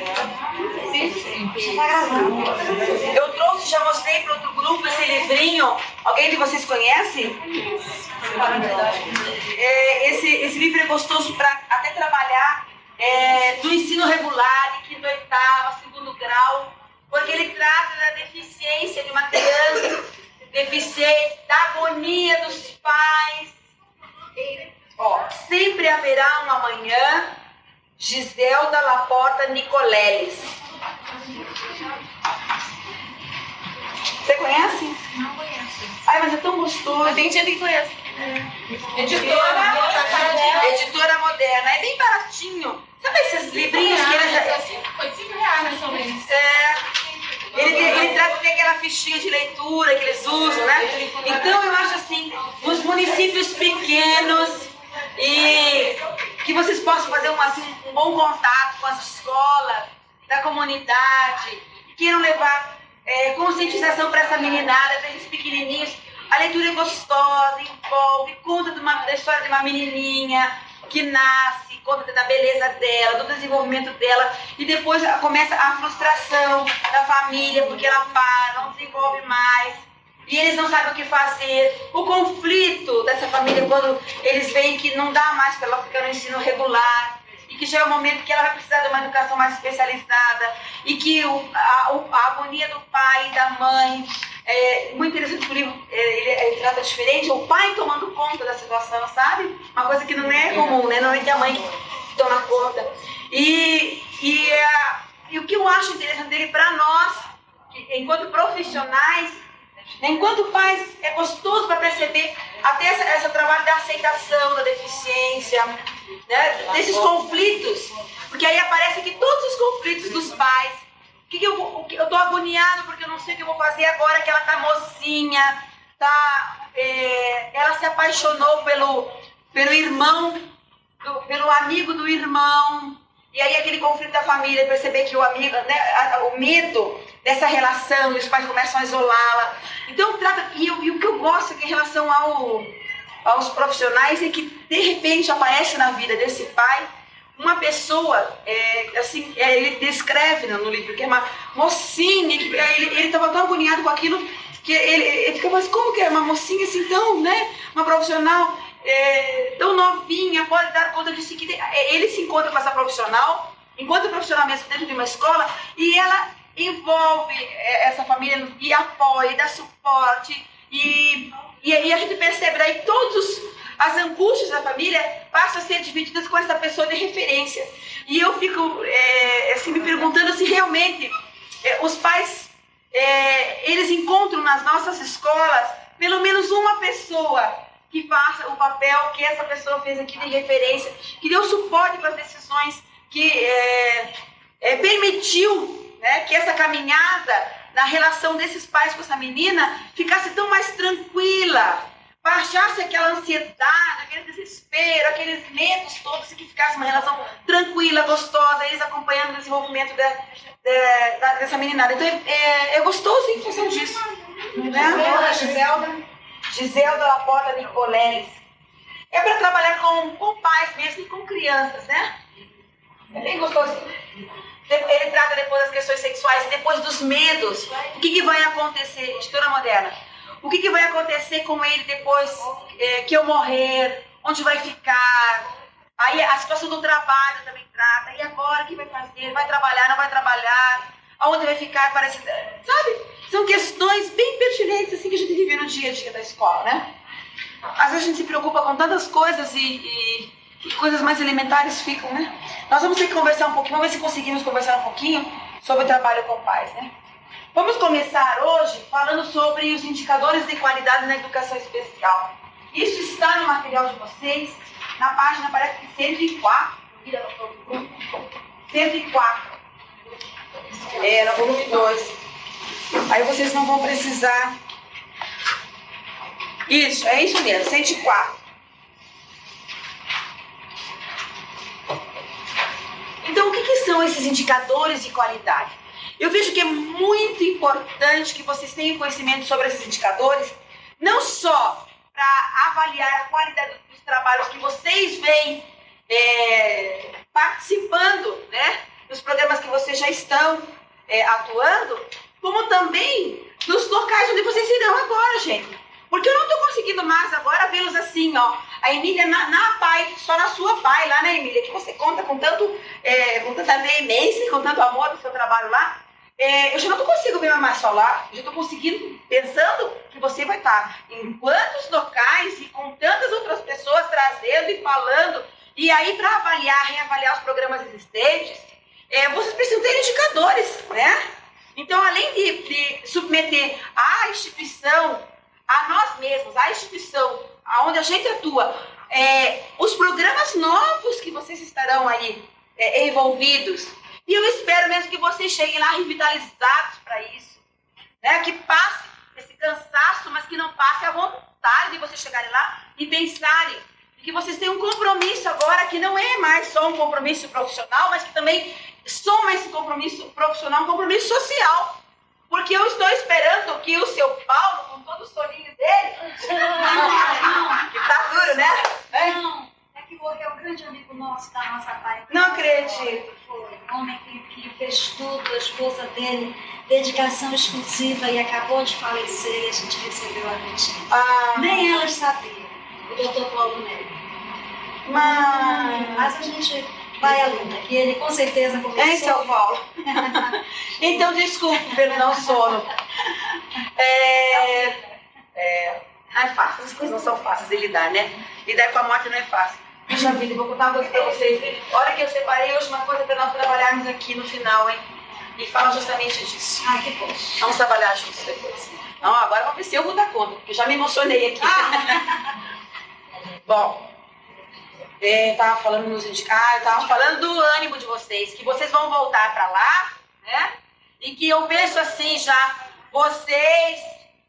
Eu trouxe, já mostrei para outro grupo esse livrinho. Alguém de vocês conhece? Esse livro é gostoso para até trabalhar do ensino regular, de quinto, oitavo, segundo grau, porque ele trata da deficiência de uma criança, deficiente, da agonia dos pais. Sempre haverá uma manhã, Giselda Laporta Nicoleles. Você conhece? Não conheço. Ai, mas é tão gostoso. Tem gente que conhece. Editora Moderna. É bem baratinho. Sabe esses livrinhos que eles... Foi R$5 mais ou menos. Ele trata de aquela fichinha de leitura que eles usam, né? Então eu acho assim, nos municípios pequenos, e que vocês possam fazer um bom contato com as escolas, da comunidade, e queiram levar conscientização para essa meninada, para esses pequenininhos. A leitura é gostosa, envolve, conta da história de uma menininha que nasce, conta da beleza dela, do desenvolvimento dela, e depois começa a frustração da família, porque ela para, não desenvolve mais, e eles não sabem o que fazer. O conflito dessa família quando eles veem que não dá mais para ela ficar no ensino regular, e que já é o momento que ela vai precisar de uma educação mais especializada, e que a agonia do pai e da mãe, muito interessante que o livro ele trata diferente, o pai tomando conta da situação, sabe? Uma coisa que não é comum, né? Não é que a mãe toma conta. E o que eu acho interessante dele para nós, enquanto profissionais, enquanto pais, é gostoso para perceber até esse trabalho da aceitação da deficiência, né? Desses conflitos, porque aí aparece que todos os conflitos dos pais, eu estou agoniado porque eu não sei o que eu vou fazer agora que ela está mocinha, ela se apaixonou pelo irmão, pelo amigo do irmão, e aí aquele conflito da família, perceber que o amigo, né, o medo dessa relação, e os pais começam a isolá-la. Então, e o que eu gosto em relação aos profissionais é que, de repente, aparece na vida desse pai uma pessoa, ele descreve no livro, que é uma mocinha, ele estava tão agoniado com aquilo, que ele fica, mas como que é uma mocinha assim tão, né, uma profissional tão novinha, pode dar conta disso? Ele se encontra com essa profissional, encontra o profissional mesmo dentro de uma escola, e ela envolve essa família e apoia, e dá suporte, e aí a gente percebe, daí as angústias da família passam a ser divididas com essa pessoa de referência. E eu fico me perguntando se realmente os pais, eles encontram nas nossas escolas pelo menos uma pessoa que faça o papel que essa pessoa fez aqui de referência, que deu suporte para as decisões, que permitiu, né, que essa caminhada na relação desses pais com essa menina ficasse tão mais tranquila, baixasse aquela ansiedade, aquele desespero, aqueles medos todos, e que ficasse uma relação tranquila, gostosa, eles acompanhando o desenvolvimento dessa meninada. Então é gostoso em função disso. Né? Giselda Laporta Nicoleles. É para trabalhar com pais mesmo e com crianças, né? É bem gostoso. Ele trata depois das questões sexuais, depois dos medos. O que vai acontecer, editora Moderna? O que vai acontecer com ele depois que eu morrer? Onde vai ficar? Aí a situação do trabalho também trata. E agora o que vai fazer? Vai trabalhar, não vai trabalhar? Aonde vai ficar? Parece, sabe? São questões bem pertinentes assim, que a gente vive no dia a dia da escola, né? Às vezes a gente se preocupa com tantas coisas e que coisas mais elementares ficam, né? Nós vamos ter que conversar um pouquinho, vamos ver se conseguimos conversar um pouquinho sobre o trabalho com pais, né? Vamos começar hoje falando sobre os indicadores de qualidade na educação especial. Isso está no material de vocês, na página, parece que 104. 104. No volume 2. Aí vocês não vão precisar. Isso, é isso mesmo, 104. Então, o que são esses indicadores de qualidade? Eu vejo que é muito importante que vocês tenham conhecimento sobre esses indicadores, não só para avaliar a qualidade dos trabalhos que vocês vêm participando, né, dos programas que vocês já estão atuando, como também dos locais onde vocês irão agora, gente. Porque eu não estou conseguindo mais agora vê-los assim, ó. A Emília na PAI, só na sua PAI, lá na Emília, que você conta com tanta veemência, com tanto amor do seu trabalho lá. Eu já não consigo ver mais só lá, eu já estou conseguindo, pensando que você vai estar em quantos locais e com tantas outras pessoas trazendo e falando. E aí, para reavaliar os programas existentes, vocês precisam ter indicadores, né? Então, além de submeter à instituição, a nós mesmos, à instituição, aonde a gente atua, os programas novos que vocês estarão aí envolvidos. E eu espero mesmo que vocês cheguem lá revitalizados para isso, né? Que passe esse cansaço, mas que não passe a vontade de vocês chegarem lá e pensarem que vocês têm um compromisso agora que não é mais só um compromisso profissional, mas que também soma esse compromisso profissional, um compromisso social. Porque eu estou esperando que o seu Paulo, com todo o soninho dele, que tá duro, né? Não, é que morreu um grande amigo nosso da nossa pai. Não acredito. Foi um homem que fez tudo, a esposa dele, dedicação exclusiva, e acabou de falecer, e a gente recebeu a notícia. Nem elas sabiam, o doutor Paulo Neto. Mas a gente vai à luta, que ele com certeza começou. Hein, seu Paulo? Então, desculpe pelo não sono. Não é fácil, as coisas não são fáceis de lidar, né? Lidar com a morte não é fácil. Puxa vida, vou contar uma coisa pra vocês. Olha que eu separei hoje uma coisa para nós trabalharmos aqui no final, hein? E fala justamente disso. Ai, que bom. Vamos trabalhar juntos depois. Não, agora vamos ver se eu vou dar conta, porque eu já me emocionei aqui. Bom, eu tava falando nos indicadores, eu tava falando do ânimo de vocês, que vocês vão voltar para lá, né? E que eu penso assim já, vocês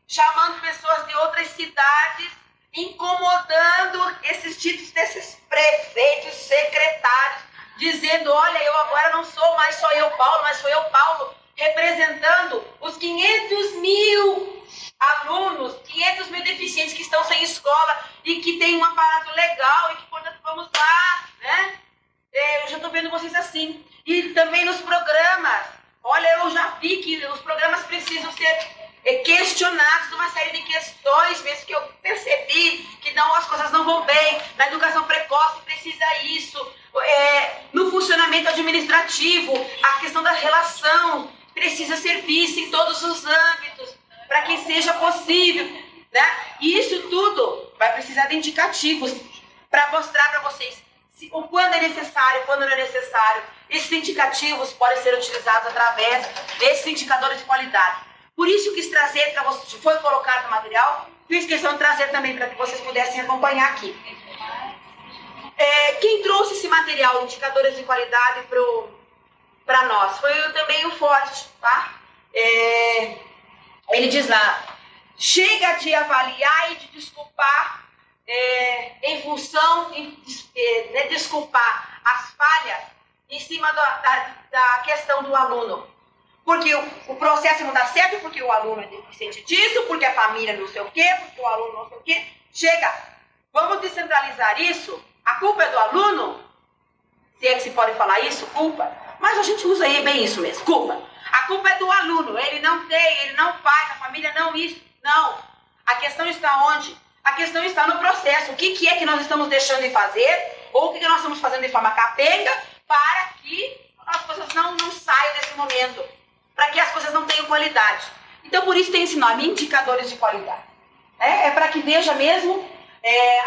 chamando pessoas de outras cidades, incomodando esses títulos desses prefeitos, secretários, dizendo, olha, eu agora não sou mais só eu, Paulo, mas sou eu, Paulo, representando os 500 mil alunos, 500 mil deficientes que estão sem escola e que tem um aparato legal e que, portanto, vamos lá, né? Eu já estou vendo vocês assim. E também nos programas, olha, eu já vi que os programas precisam ser questionados uma série de questões, mesmo que eu percebi que não, as coisas não vão bem, na educação precoce precisa isso, no funcionamento administrativo, a questão da relação precisa ser vista em todos os âmbitos, para que seja possível, né? E isso tudo vai precisar de indicativos para mostrar para vocês o quando é necessário, quando não é necessário. Esses indicativos podem ser utilizados através desses indicadores de qualidade. Por isso eu quis trazer para vocês, foi colocado no material, fiz questão de trazer também para que vocês pudessem acompanhar aqui. Quem trouxe esse material, indicadores de qualidade, para nós? Foi também o Forte, tá? Ele diz lá, chega de avaliar e de desculpar em função de desculpar as falhas em cima da questão do aluno. Porque o processo não dá certo, porque o aluno é deficiente disso, porque a família não sei o quê, porque o aluno não sei o quê. Chega, vamos descentralizar isso? A culpa é do aluno? Se é que se pode falar isso, culpa. Mas a gente usa aí bem isso mesmo, culpa. A culpa é do aluno, ele não faz, a família não isso. Não, a questão está onde? A questão está no processo. O que é que nós estamos deixando de fazer, ou o que nós estamos fazendo de forma capenga, para que as coisas não saiam desse momento. Para que as coisas não tenham qualidade. Então, por isso tem esse nome, indicadores de qualidade. É para que veja mesmo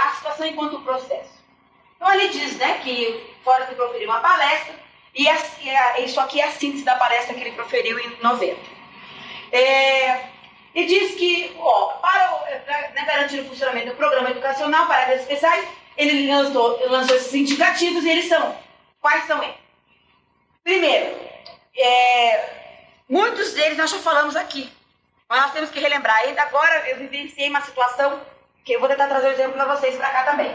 a situação enquanto processo. Então ele diz, né, que Forrest proferiu uma palestra, e isso aqui é a síntese da palestra que ele proferiu em novembro. E diz que, para garantir o funcionamento do programa educacional para áreas especiais, ele lançou esses indicativos, e eles são, quais são eles? Primeiro, muitos deles nós já falamos aqui, mas nós temos que relembrar. Ainda agora eu vivenciei uma situação que eu vou tentar trazer um exemplo para vocês para cá também.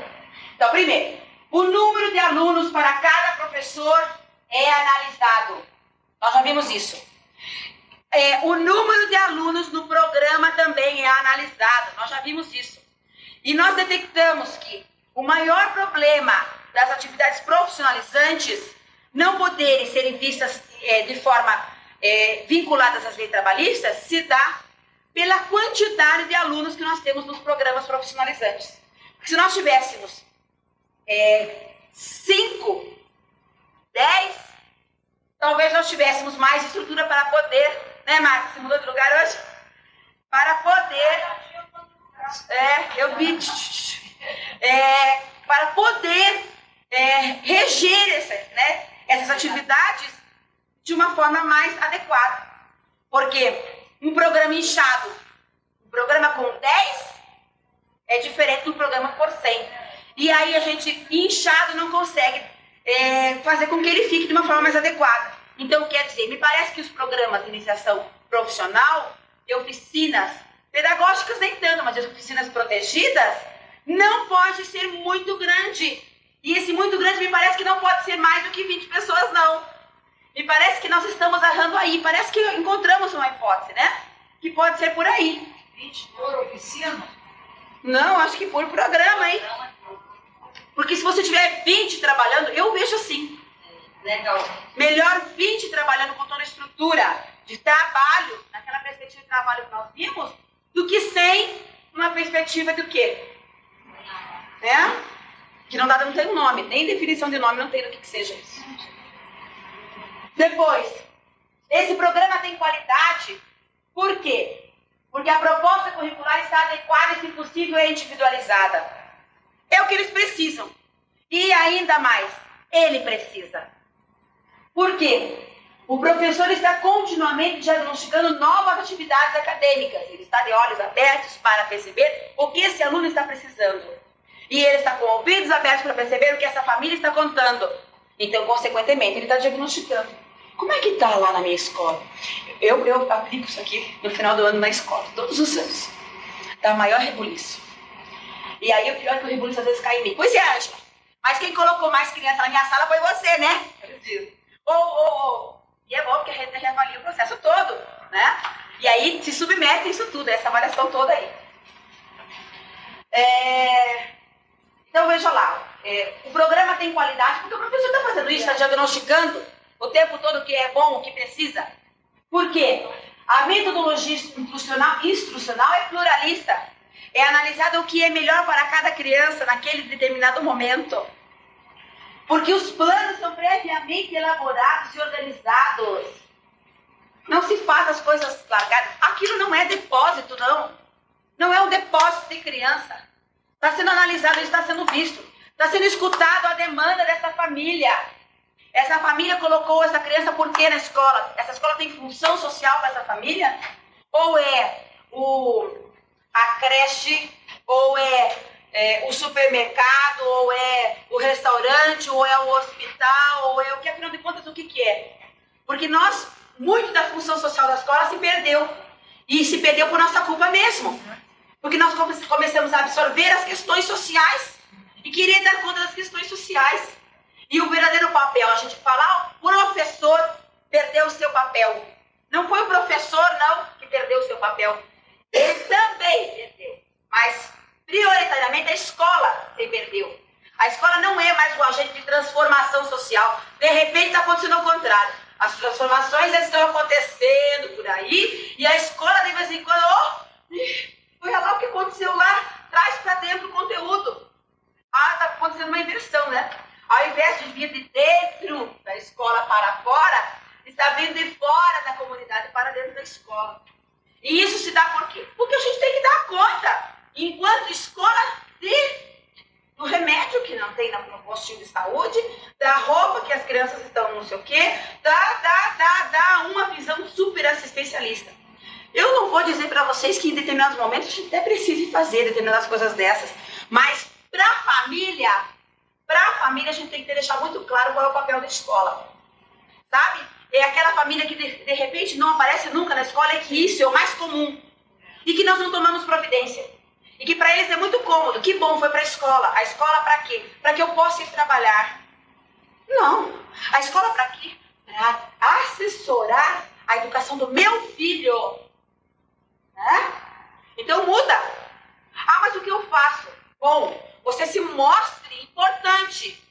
Então, primeiro, o número de alunos para cada professor é analisado. Nós já vimos isso. O número de alunos no programa também é analisado. Nós já vimos isso. E nós detectamos que o maior problema das atividades profissionalizantes não poderem serem vistas de forma vinculadas às leis trabalhistas se dá pela quantidade de alunos que nós temos nos programas profissionalizantes. Porque se nós tivéssemos 5, 10, talvez nós tivéssemos mais estrutura para poder, né, Marcos? Você mudou de lugar hoje? Para poder, para poder reger essas atividades de uma forma mais adequada. Porque um programa inchado, um programa com 10, é diferente do programa por 100. E aí a gente, inchado, não consegue fazer com que ele fique de uma forma mais adequada. Então, quer dizer, me parece que os programas de iniciação profissional, de oficinas pedagógicas nem tanto, mas de oficinas protegidas, não pode ser muito grande. E esse muito grande me parece que não pode ser mais do que 20 pessoas, não. Me parece que nós estamos errando aí. Parece que encontramos uma hipótese, né? Que pode ser por aí. 20 por oficina? Não, acho que por programa, hein? Porque se você tiver 20 trabalhando, eu vejo assim. Legal. Melhor 20 trabalhando com toda a estrutura de trabalho, naquela perspectiva de trabalho que nós vimos, do que 100 numa perspectiva do quê? Que não tem um nome, nem definição de nome não tem do que seja isso. Depois, esse programa tem qualidade, por quê? Porque a proposta curricular está adequada e, se possível, é individualizada. É o que eles precisam. E ainda mais, ele precisa. Por quê? O professor está continuamente diagnosticando novas atividades acadêmicas. Ele está de olhos abertos para perceber o que esse aluno está precisando. E ele está com ouvidos abertos para perceber o que essa família está contando. Então, consequentemente, ele está diagnosticando. Como é que está lá na minha escola? Eu aplico isso aqui no final do ano na escola, todos os anos. Dá maior rebuliço. E aí o pior é que o rebuliço às vezes cai em mim. Pois é, Ângela. Mas quem colocou mais criança na minha sala foi você, né? Eu digo. E é bom porque a gente reavalia o processo todo, né? E aí se submete a isso tudo, essa avaliação toda aí. Então veja lá, o programa tem qualidade porque o professor está fazendo isso, está diagnosticando o tempo todo o que é bom, o que precisa. Por quê? A metodologia instrucional é pluralista. É analisado o que é melhor para cada criança naquele determinado momento. Porque os planos são previamente elaborados e organizados. Não se faz as coisas largadas. Aquilo não é depósito, não. Não é um depósito de criança. Está sendo analisado, está sendo visto. Está sendo escutado a demanda dessa família. Essa família colocou essa criança por quê na escola? Essa escola tem função social para essa família? Ou é a creche, ou é o supermercado, ou é o restaurante, ou é o hospital, ou é o que, afinal de contas, o que é? Porque muito da função social da escola se perdeu. E se perdeu por nossa culpa mesmo. Porque nós começamos a absorver as questões sociais e querer dar conta das questões sociais. E o verdadeiro papel, a gente fala, o professor perdeu o seu papel. Não foi o professor, não, que perdeu o seu papel. Ele também perdeu. Mas, prioritariamente, a escola se perdeu. A escola não é mais um agente de transformação social. De repente, está acontecendo o contrário. As transformações estão acontecendo por aí e a escola, de vez em quando, olha lá o que aconteceu lá, traz para dentro o conteúdo. Está acontecendo uma inversão, né? Ao invés de vir de dentro da escola para fora, está vindo de fora da comunidade para dentro da escola. E isso se dá por quê? Porque a gente tem que dar conta, enquanto escola, de do remédio que não tem no postinho de saúde, da roupa que as crianças estão não sei o quê, dá uma visão super assistencialista. Eu não vou dizer para vocês que em determinados momentos a gente até precisa fazer determinadas coisas dessas, mas para a família a gente tem que deixar muito claro qual é o papel da escola, sabe? É aquela família que de repente não aparece nunca na escola, é que isso é o mais comum e que nós não tomamos providência. E que para eles é muito cômodo. Que bom, foi para a escola. A escola para quê? Para que eu possa ir trabalhar. Não. A escola para quê? Para assessorar a educação do meu filho. Né? Então muda. Ah, mas o que eu faço? Bom, você se mostre importante.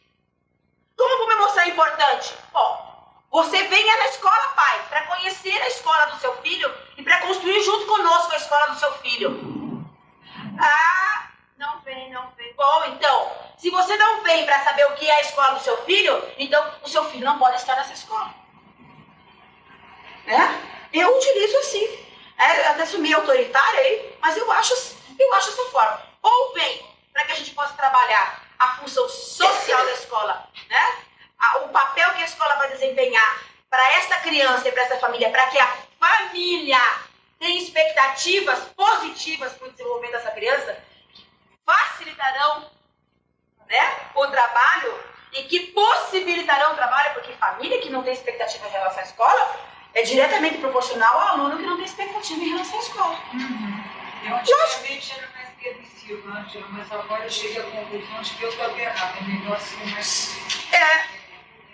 Como eu vou me mostrar importante? Bom, você venha na escola, pai, para conhecer a escola do seu filho e para construir junto conosco a escola do seu filho. Ah, não vem. Bom, então, se você não vem para saber o que é a escola do seu filho, então o seu filho não pode estar nessa escola. Eu utilizo assim. Até sou meio autoritária aí, mas eu acho essa forma. Ou vem para que a gente possa trabalhar a função social da escola, né? O papel que a escola vai desempenhar para essa criança e para essa família, para que a família tem expectativas positivas para o desenvolvimento dessa criança, que facilitarão, né, o trabalho e que possibilitarão o trabalho, porque família que não tem expectativa em relação à escola é diretamente proporcional ao aluno que não tem expectativa em relação à escola. Eu antigamente era mais permissivo, Angela, mas agora eu cheguei à conclusão de que eu estou errada. É melhor ser mais...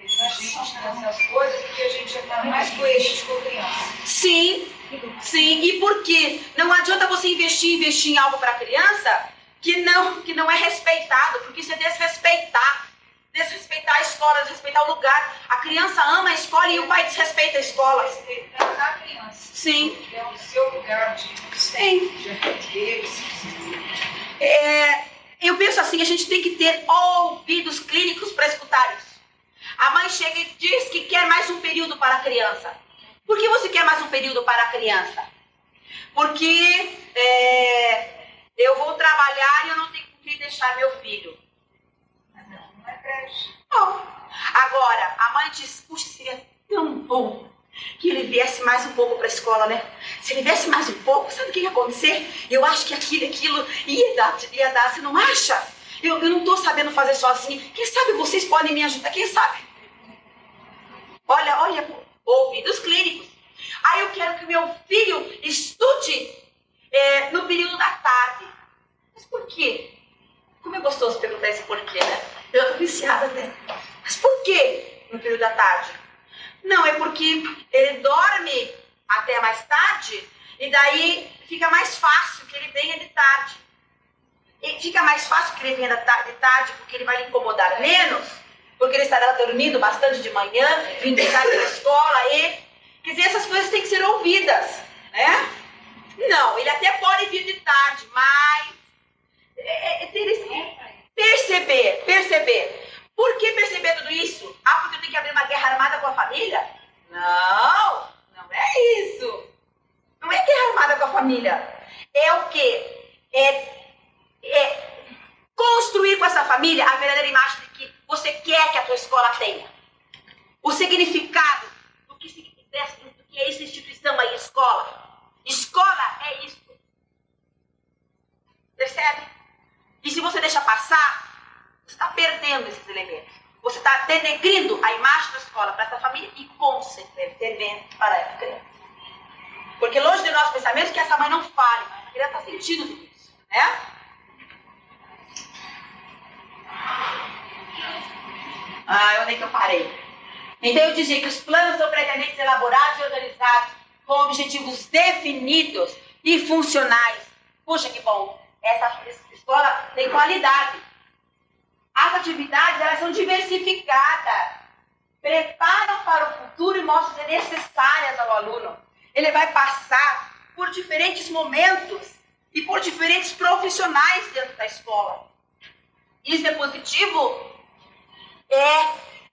a gente nessas coisas, porque a gente já está mais coerente com a criança. Sim, e por quê? Não adianta você investir em algo para a criança que não é respeitado, porque isso é desrespeitar a escola, desrespeitar o lugar. A criança ama a escola e o pai desrespeita a escola. Respeitar a criança. Sim. É o seu lugar de aprender. Eu penso assim, a gente tem que ter ouvidos clínicos para escutar isso. A mãe chega e diz que quer mais um período para a criança. Por que você quer mais um período para a criança? Porque eu vou trabalhar e eu não tenho com quem deixar meu filho. Não é creche. Não. Agora, a mãe diz, puxa, seria tão bom que ele viesse mais um pouco para a escola, né? Se ele viesse mais um pouco, sabe o que ia acontecer? Eu acho que aquilo ia dar, você não acha? Eu não estou sabendo fazer sozinha. Quem sabe vocês podem me ajudar? Quem sabe? Olha, ouvidos clínicos. Aí eu quero que meu filho estude no período da tarde. Mas por quê? Como é gostoso perguntar esse porquê, né? Eu estou viciada até. Mas por quê no período da tarde? Não, é porque ele dorme até mais tarde e daí fica mais fácil que ele venha de tarde. E fica mais fácil que ele venha de tarde porque ele vai lhe incomodar menos, porque ele estará dormindo bastante de manhã, vindo de tarde da escola e... Quer dizer, essas coisas têm que ser ouvidas, né? Não, ele até pode vir de tarde, mas... Perceber. Por que perceber tudo isso? Ah, porque eu tenho que abrir uma guerra armada com a família? Não é isso. Não é guerra armada com a família. É o quê? É construir com essa família a verdadeira imagem de que você quer que a tua escola tenha. O significado do que é essa instituição aí, escola. Escola é isso. Percebe? E se você deixa passar, você está perdendo esses elementos. Você está denegrindo a imagem da escola para essa família e, consequentemente, para essa criança. Porque longe de nós pensamentos que essa mãe não fale, mas a criança está sentindo tudo isso, né? Onde é que eu parei? Então eu dizia que os planos são previamente elaborados e organizados com objetivos definidos e funcionais. Puxa, que bom! Essa escola tem qualidade. As atividades, elas são diversificadas. Preparam para o futuro e mostram ser necessárias ao aluno. Ele vai passar por diferentes momentos e por diferentes profissionais dentro da escola. Isso é positivo?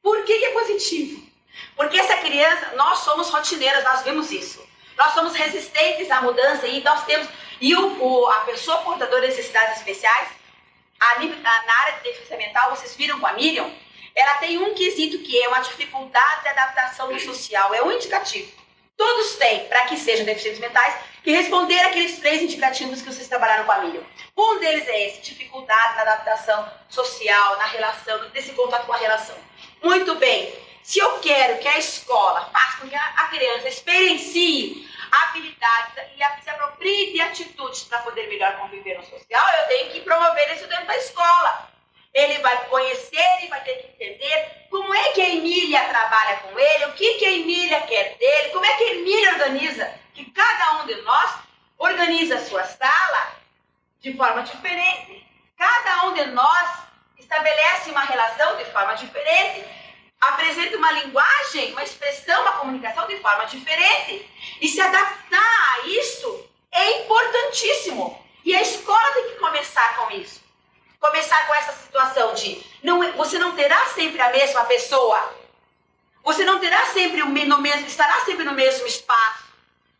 Por que é positivo? Porque essa criança, nós somos rotineiras, nós vimos isso. Nós somos resistentes à mudança e nós temos... E a pessoa portadora de necessidades especiais, na área de deficiência mental, vocês viram com a Miriam, ela tem um quesito que é uma dificuldade de adaptação no social, é um indicativo. Todos têm, para que sejam deficientes mentais, que responder aqueles 3 indicativos que vocês trabalharam com a Miriam. Um deles é esse, dificuldade na adaptação social, na relação, desse contato com a relação. Muito bem, se eu quero que a escola faça com que a criança experiencie habilidades e se aproprie de atitudes para poder melhor conviver no social, eu tenho que promover isso dentro da escola. Ele vai conhecer e vai ter que entender como é que a Emília trabalha com ele, o que a Emília quer dele, como é que a Emília organiza, que cada um de nós organiza a sua sala de forma diferente. Cada um de nós estabelece uma relação de forma diferente, apresenta uma linguagem, uma expressão, uma comunicação de forma diferente. E se adaptar a isso é importantíssimo. E a escola tem que começar com isso. Começar com essa situação de você não terá sempre a mesma pessoa. Você não terá sempre estará sempre no mesmo espaço.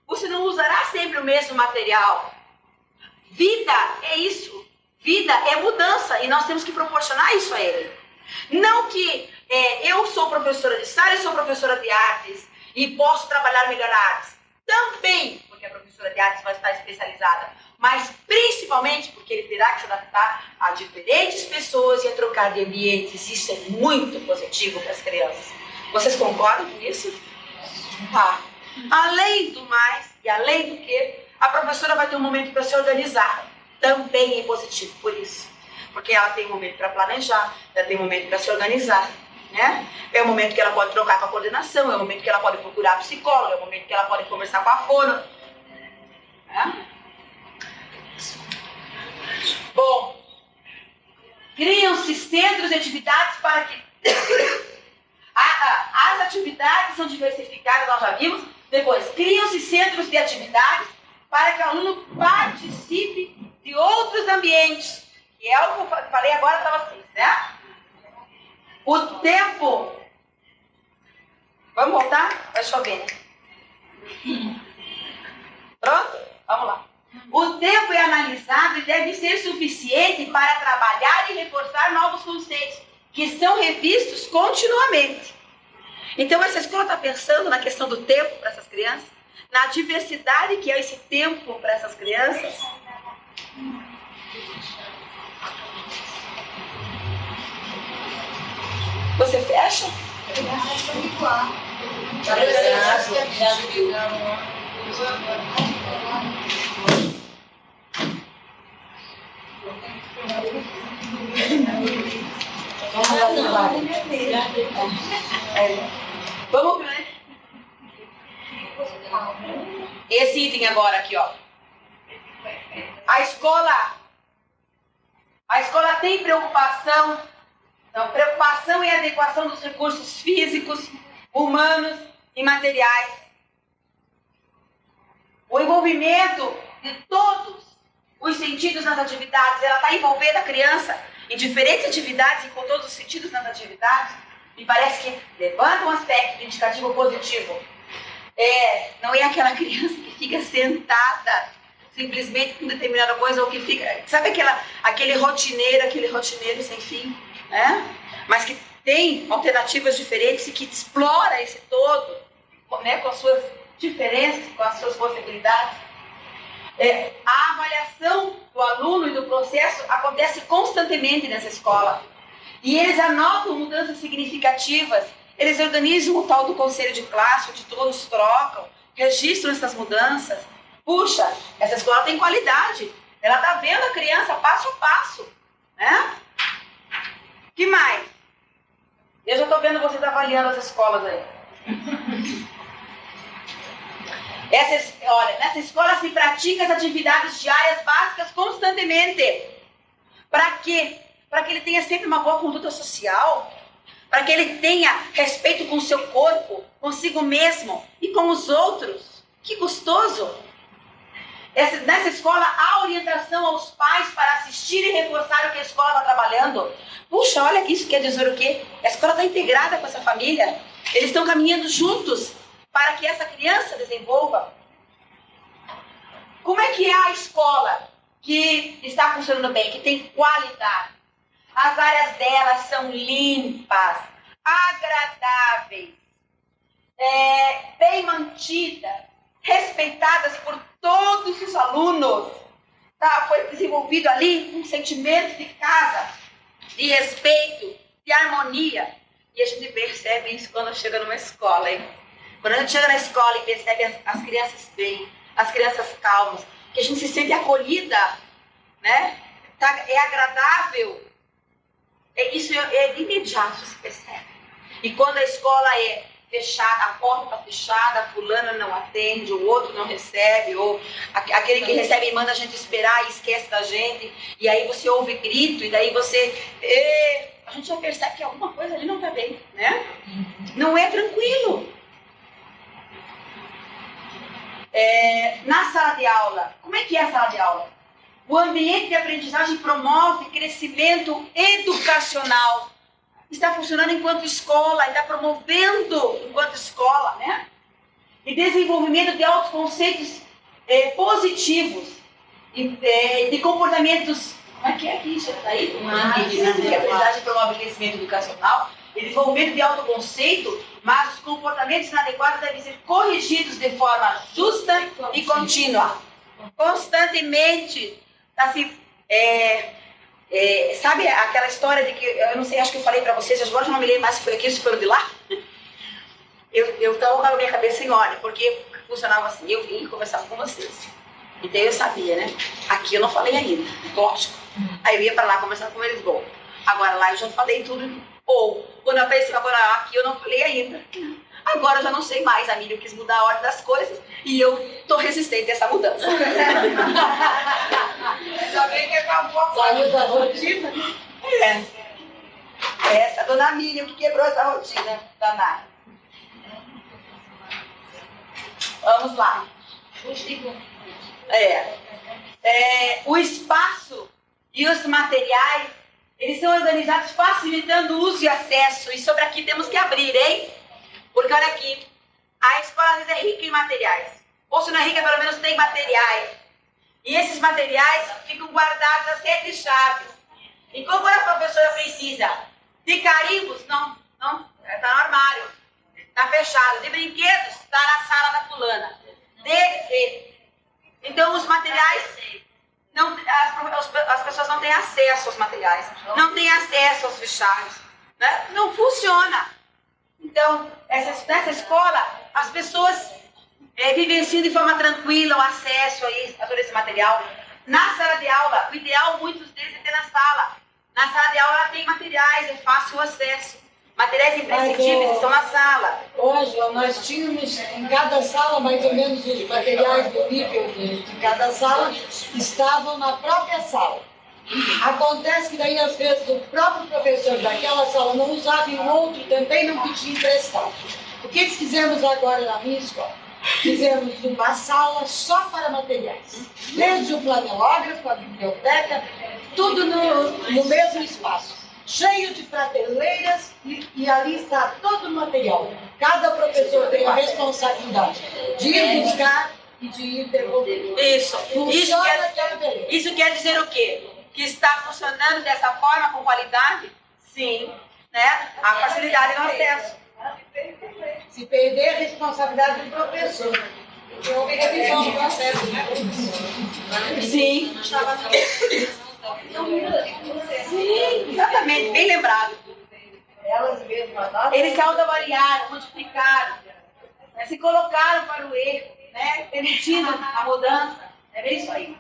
Você não usará sempre o mesmo material. Vida é isso. Vida é mudança e nós temos que proporcionar isso a ele. Não que eu sou professora de sala e sou professora de artes e posso trabalhar melhor artes. Também, porque a professora de artes vai estar especializada, mas principalmente porque ele terá que se adaptar a diferentes pessoas e a trocar de ambientes. Isso é muito positivo para as crianças. Vocês concordam com isso? Tá. Além do mais, e além do que, a professora vai ter um momento para se organizar. Também é positivo por isso. Porque ela tem um momento para planejar, ela tem um momento para se organizar. Né? É o momento que ela pode trocar com a coordenação, é o momento que ela pode procurar a psicóloga, é o momento que ela pode conversar com a fono. Né? Bom, criam-se centros de atividades para que as atividades são diversificadas, nós já vimos. Depois, criam-se centros de atividades para que o aluno participe de outros ambientes, que é o que eu falei agora para vocês, né? O tempo... Vamos voltar? Deixa eu ver. Pronto? Vamos lá. O tempo é analisado e deve ser suficiente para trabalhar e reforçar novos conceitos, que são revistos continuamente. Então, essa escola está pensando na questão do tempo para essas crianças, na diversidade que é esse tempo para essas crianças. Você fecha? Vamos ver. Esse item agora aqui, ó. A escola tem preocupação e adequação dos recursos físicos, humanos e materiais. O envolvimento de todos os sentidos nas atividades, ela está envolvendo a criança em diferentes atividades e com todos os sentidos nas atividades. Me parece que levanta um aspecto indicativo positivo. Não é aquela criança que fica sentada simplesmente com determinada coisa, ou que fica, sabe aquele rotineiro sem fim, né? Mas que tem alternativas diferentes e que explora esse todo, né, com as suas diferenças, com as suas possibilidades. A avaliação do aluno e do processo acontece constantemente nessa escola. E eles anotam mudanças significativas, eles organizam o tal do conselho de classe, onde todos trocam, registram essas mudanças. Puxa, essa escola tem qualidade. Ela está vendo a criança passo a passo. Né? Que mais? Eu já estou vendo vocês avaliando as escolas aí. Olha, nessa escola se pratica as atividades diárias básicas constantemente. Para quê? Para que ele tenha sempre uma boa conduta social, para que ele tenha respeito com o seu corpo, consigo mesmo e com os outros. Que gostoso! Nessa escola há orientação aos pais para assistir e reforçar o que a escola está trabalhando. Puxa, olha isso quer dizer o quê? A escola está integrada com essa família. Eles estão caminhando juntos para que essa criança desenvolva. Como é que é a escola que está funcionando bem, que tem qualidade. As áreas delas são limpas, agradáveis, bem mantidas, respeitadas por todos os alunos. Tá? Foi desenvolvido ali um sentimento de casa, de respeito, de harmonia. E a gente percebe isso quando chega numa escola, hein? Quando a gente chega na escola e percebe as crianças bem, as crianças calmas, que a gente se sente acolhida, né? É agradável. Isso é imediato, se percebe. E quando a escola é fechada, a porta está fechada, a fulana não atende, o outro não recebe, ou aquele que recebe manda a gente esperar e esquece da gente, e aí você ouve grito, e daí a gente já percebe que alguma coisa ali não está bem, né? Não é tranquilo. Na sala de aula, como é que é a sala de aula? O ambiente de aprendizagem promove crescimento educacional. Está funcionando enquanto escola, está promovendo enquanto escola, né? E desenvolvimento de autoconceitos positivos, de comportamentos. Como é que aqui? Isso está aí? A aprendizagem promove crescimento educacional e desenvolvimento de autoconceito, mas os comportamentos inadequados devem ser corrigidos de forma justa e contínua. Constantemente, assim, sabe aquela história de que, eu não sei, acho que eu falei para vocês, agora já não me lembro mais se foi aqui ou se foi de lá. Eu estava com a minha cabeça em ordem, porque funcionava assim, eu vim conversar com vocês. Então eu sabia, né? Aqui eu não falei ainda, lógico. Aí eu ia para lá conversar com eles, bom. Agora lá eu já falei tudo, ou quando eu pensei, agora aqui eu não falei ainda. Agora eu já não sei mais, a Miriam quis mudar a ordem das coisas e eu tô resistente a essa mudança. Ainda bem que acabou a saiu da rotina. Essa dona Miriam que quebrou essa rotina danada. Vamos lá. O espaço e os materiais, eles são organizados facilitando o uso e acesso. E sobre aqui temos que abrir, hein? Porque olha aqui, a escola às vezes é rica em materiais. Ou se não é rica, pelo menos tem materiais. E esses materiais ficam guardados a 7 chaves. E como a professora precisa de carimbos, não, está no armário, está fechado. De brinquedos, está na sala da fulana. Então os materiais, as pessoas não têm acesso aos materiais, não têm acesso aos fechados, né? Não funciona. Então, nessa escola, as pessoas vivenciam de forma tranquila o acesso a todo esse material. Na sala de aula, o ideal, muitos deles, é ter na sala. Na sala de aula tem materiais, é fácil o acesso. Materiais imprescindíveis estão na sala. Hoje, nós tínhamos em cada sala, mais ou menos, os materiais do nível de cada sala estavam na própria sala. Acontece que daí, às vezes, o próprio professor daquela sala não usava e o outro também não podia emprestar. O que fizemos agora na minha escola? Fizemos uma sala só para materiais. Desde o planilógrafo, a biblioteca, tudo no mesmo espaço. Cheio de prateleiras e ali está todo o material. Cada professor tem a responsabilidade de ir buscar e de ir devolver. Isso quer dizer o quê? Que está funcionando dessa forma, com qualidade? Sim. Né? A facilidade no acesso. Se perder a responsabilidade do professor. Houve revisão do processo, né? Sim. Sim, exatamente, bem lembrado. Eles se autoavaliaram, multiplicaram, né? Se colocaram para o erro, né? Permitindo a mudança. É isso aí.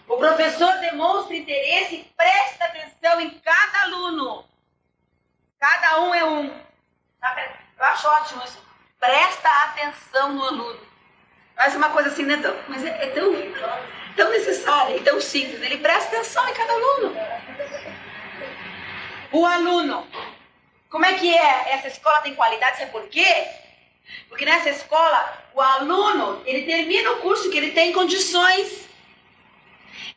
O professor demonstra interesse e presta atenção em cada aluno. Cada um é um. Eu acho ótimo isso. Presta atenção no aluno. Mas uma coisa assim, né? Mas é tão necessária e tão simples. Ele presta atenção em cada aluno. O aluno. Como é que é? Essa escola tem qualidade, sabe por quê? Porque nessa escola, o aluno, ele termina o curso que ele tem condições.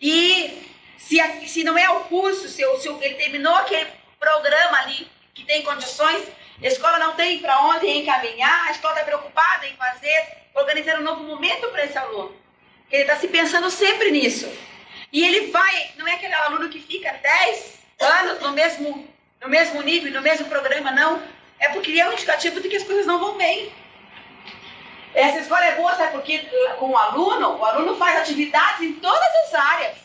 E se não é o curso, se ele terminou aquele programa ali que tem condições, a escola não tem para onde encaminhar, a escola está preocupada em organizar um novo momento para esse aluno. Ele está se pensando sempre nisso. E ele vai, não é aquele aluno que fica 10 anos no mesmo nível, no mesmo programa, não. É porque ele é um indicativo de que as coisas não vão bem. Essa escola é boa, sabe? Porque com o aluno faz atividades em todas as áreas.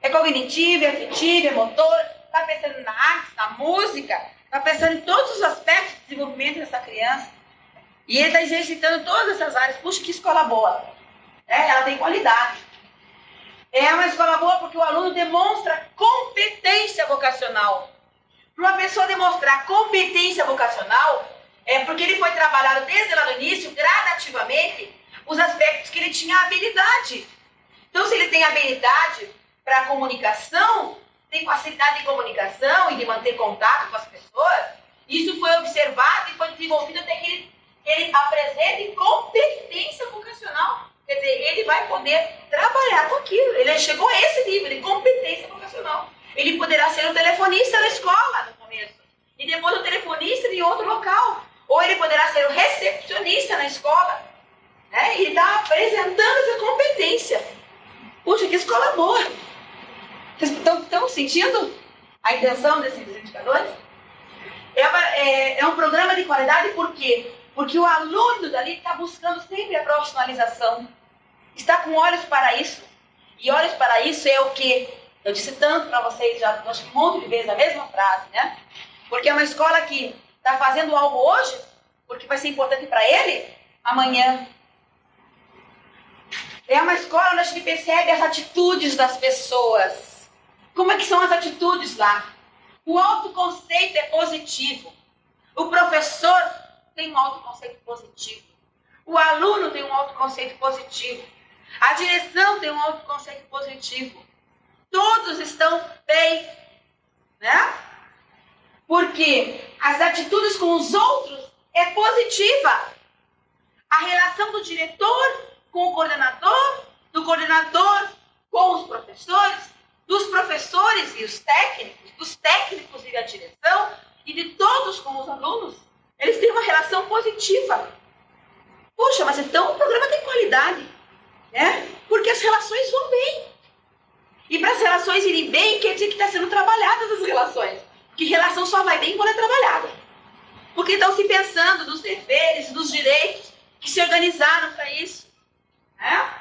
É cognitivo, é afetivo, é motor, está pensando na arte, na música, está pensando em todos os aspectos de desenvolvimento dessa criança. E ele está exercitando todas essas áreas. Puxa, que escola boa. Ela tem qualidade. É uma escola boa porque o aluno demonstra competência vocacional. Para uma pessoa demonstrar competência vocacional, é porque ele foi trabalhado desde lá no início, gradativamente, os aspectos que ele tinha habilidade. Então, se ele tem habilidade para comunicação, tem facilidade de comunicação e de manter contato com as pessoas, isso foi observado e foi desenvolvido até que ele apresente competência vocacional. Quer dizer, ele vai poder trabalhar com aquilo. Ele chegou a esse nível de competência vocacional. Ele poderá ser um telefonista na escola no começo, e depois um telefonista em outro local. Ou ele poderá ser um recepcionista na escola. E ele está apresentando essa competência. Puxa, que escola boa! Vocês estão sentindo a intenção desses indicadores? É um programa de qualidade, por quê? Porque o aluno dali está buscando sempre a profissionalização. Está com olhos para isso. E olhos para isso é o quê? Eu disse tanto para vocês, já acho que um monte de vezes a mesma frase, né? Porque é uma escola que está fazendo algo hoje, porque vai ser importante para ele amanhã. É uma escola onde a gente percebe as atitudes das pessoas. Como é que são as atitudes lá? O autoconceito é positivo. O professor tem um autoconceito positivo. O aluno tem um autoconceito positivo. A direção tem um autoconceito positivo. Todos estão bem, né? Porque as atitudes com os outros é positiva. A relação do diretor com o coordenador, do coordenador com os professores, dos professores e os técnicos, dos técnicos e da direção, e de todos com os alunos, eles têm uma relação positiva. Puxa, mas então o programa tem qualidade, né? Porque as relações vão bem. E para as relações irem bem, quer dizer que está sendo trabalhadas as relações. Porque relação só vai bem quando é trabalhada. Porque estão se pensando nos deveres, nos direitos, que se organizaram para isso. Né?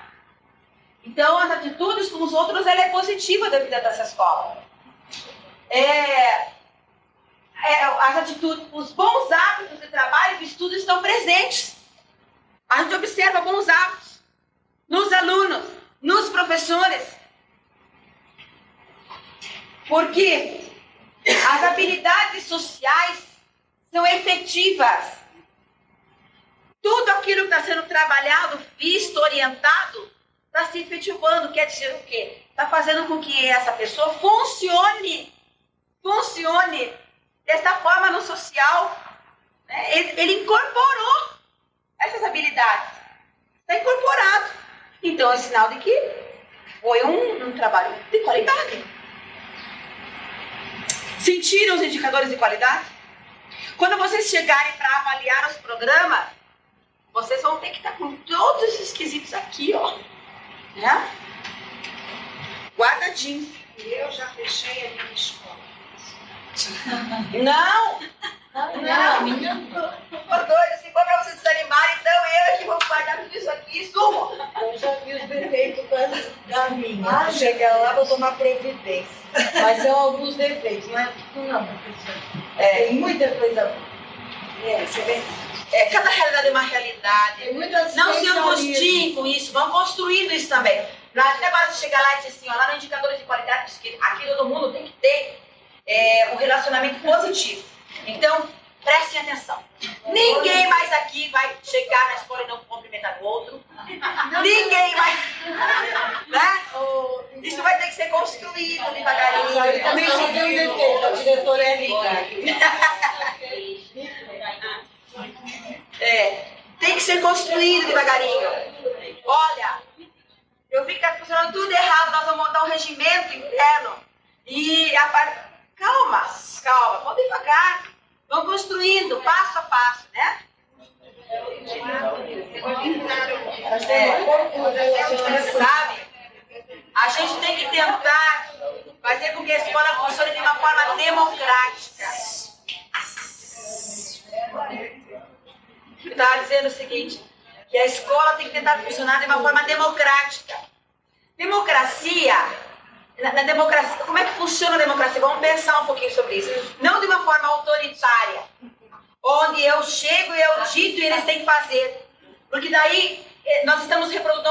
Então, as atitudes com os outros, ela é positiva da vida dessa escola. As atitudes, os bons hábitos de trabalho e de estudo estão presentes. A gente observa bons hábitos nos alunos, nos professores. Porque as habilidades sociais são efetivas. Tudo aquilo que está sendo trabalhado, visto, orientado, está se efetivando. Quer dizer o quê? Está fazendo com que essa pessoa funcione desta forma no social. Ele incorporou essas habilidades. Está incorporado. Então é sinal de que foi um trabalho de qualidade. Sentiram os indicadores de qualidade? Quando vocês chegarem para avaliar os programas, vocês vão ter que estar com todos esses quesitos aqui, ó. Né? Guardadinhos. E eu já fechei a minha escola. Não, por dois, se for para vocês desanimarem, então eu é que vou guardar tudo isso aqui e sumo. Eu já vi os defeitos da minha. Chegar lá, vou tomar providência. Mas são alguns defeitos, não é tudo não, professor. Tem muita coisa boa. Você vê? Cada realidade é uma realidade. Não se angustiem com isso, vão construindo isso também. Até agora você chegar lá e dizer assim, ó, lá no indicador de qualidade, diz que aqui todo mundo tem que ter um relacionamento positivo. Então, prestem atenção. Ninguém mais aqui vai chegar na escola e não cumprimentar o outro. Ninguém vai. Né? Isso vai ter que ser construído devagarinho. Eu também cheguei um defeito, a diretora é rica. Tem que ser construído devagarinho. Olha, eu vi que está funcionando tudo errado, nós vamos montar um regimento interno. E calma, vamos devagar. Vamos construindo, passo a passo, né? Sabe? A gente tem que tentar fazer com que a escola funcione de uma forma democrática. Eu estava dizendo o seguinte, que a escola tem que tentar funcionar de uma forma democrática. Democracia, na democracia, como é que funciona a democracia? Vamos pensar um pouquinho sobre isso. Não de uma forma autoritária, onde eu chego e eu dito e eles têm que fazer. Porque daí nós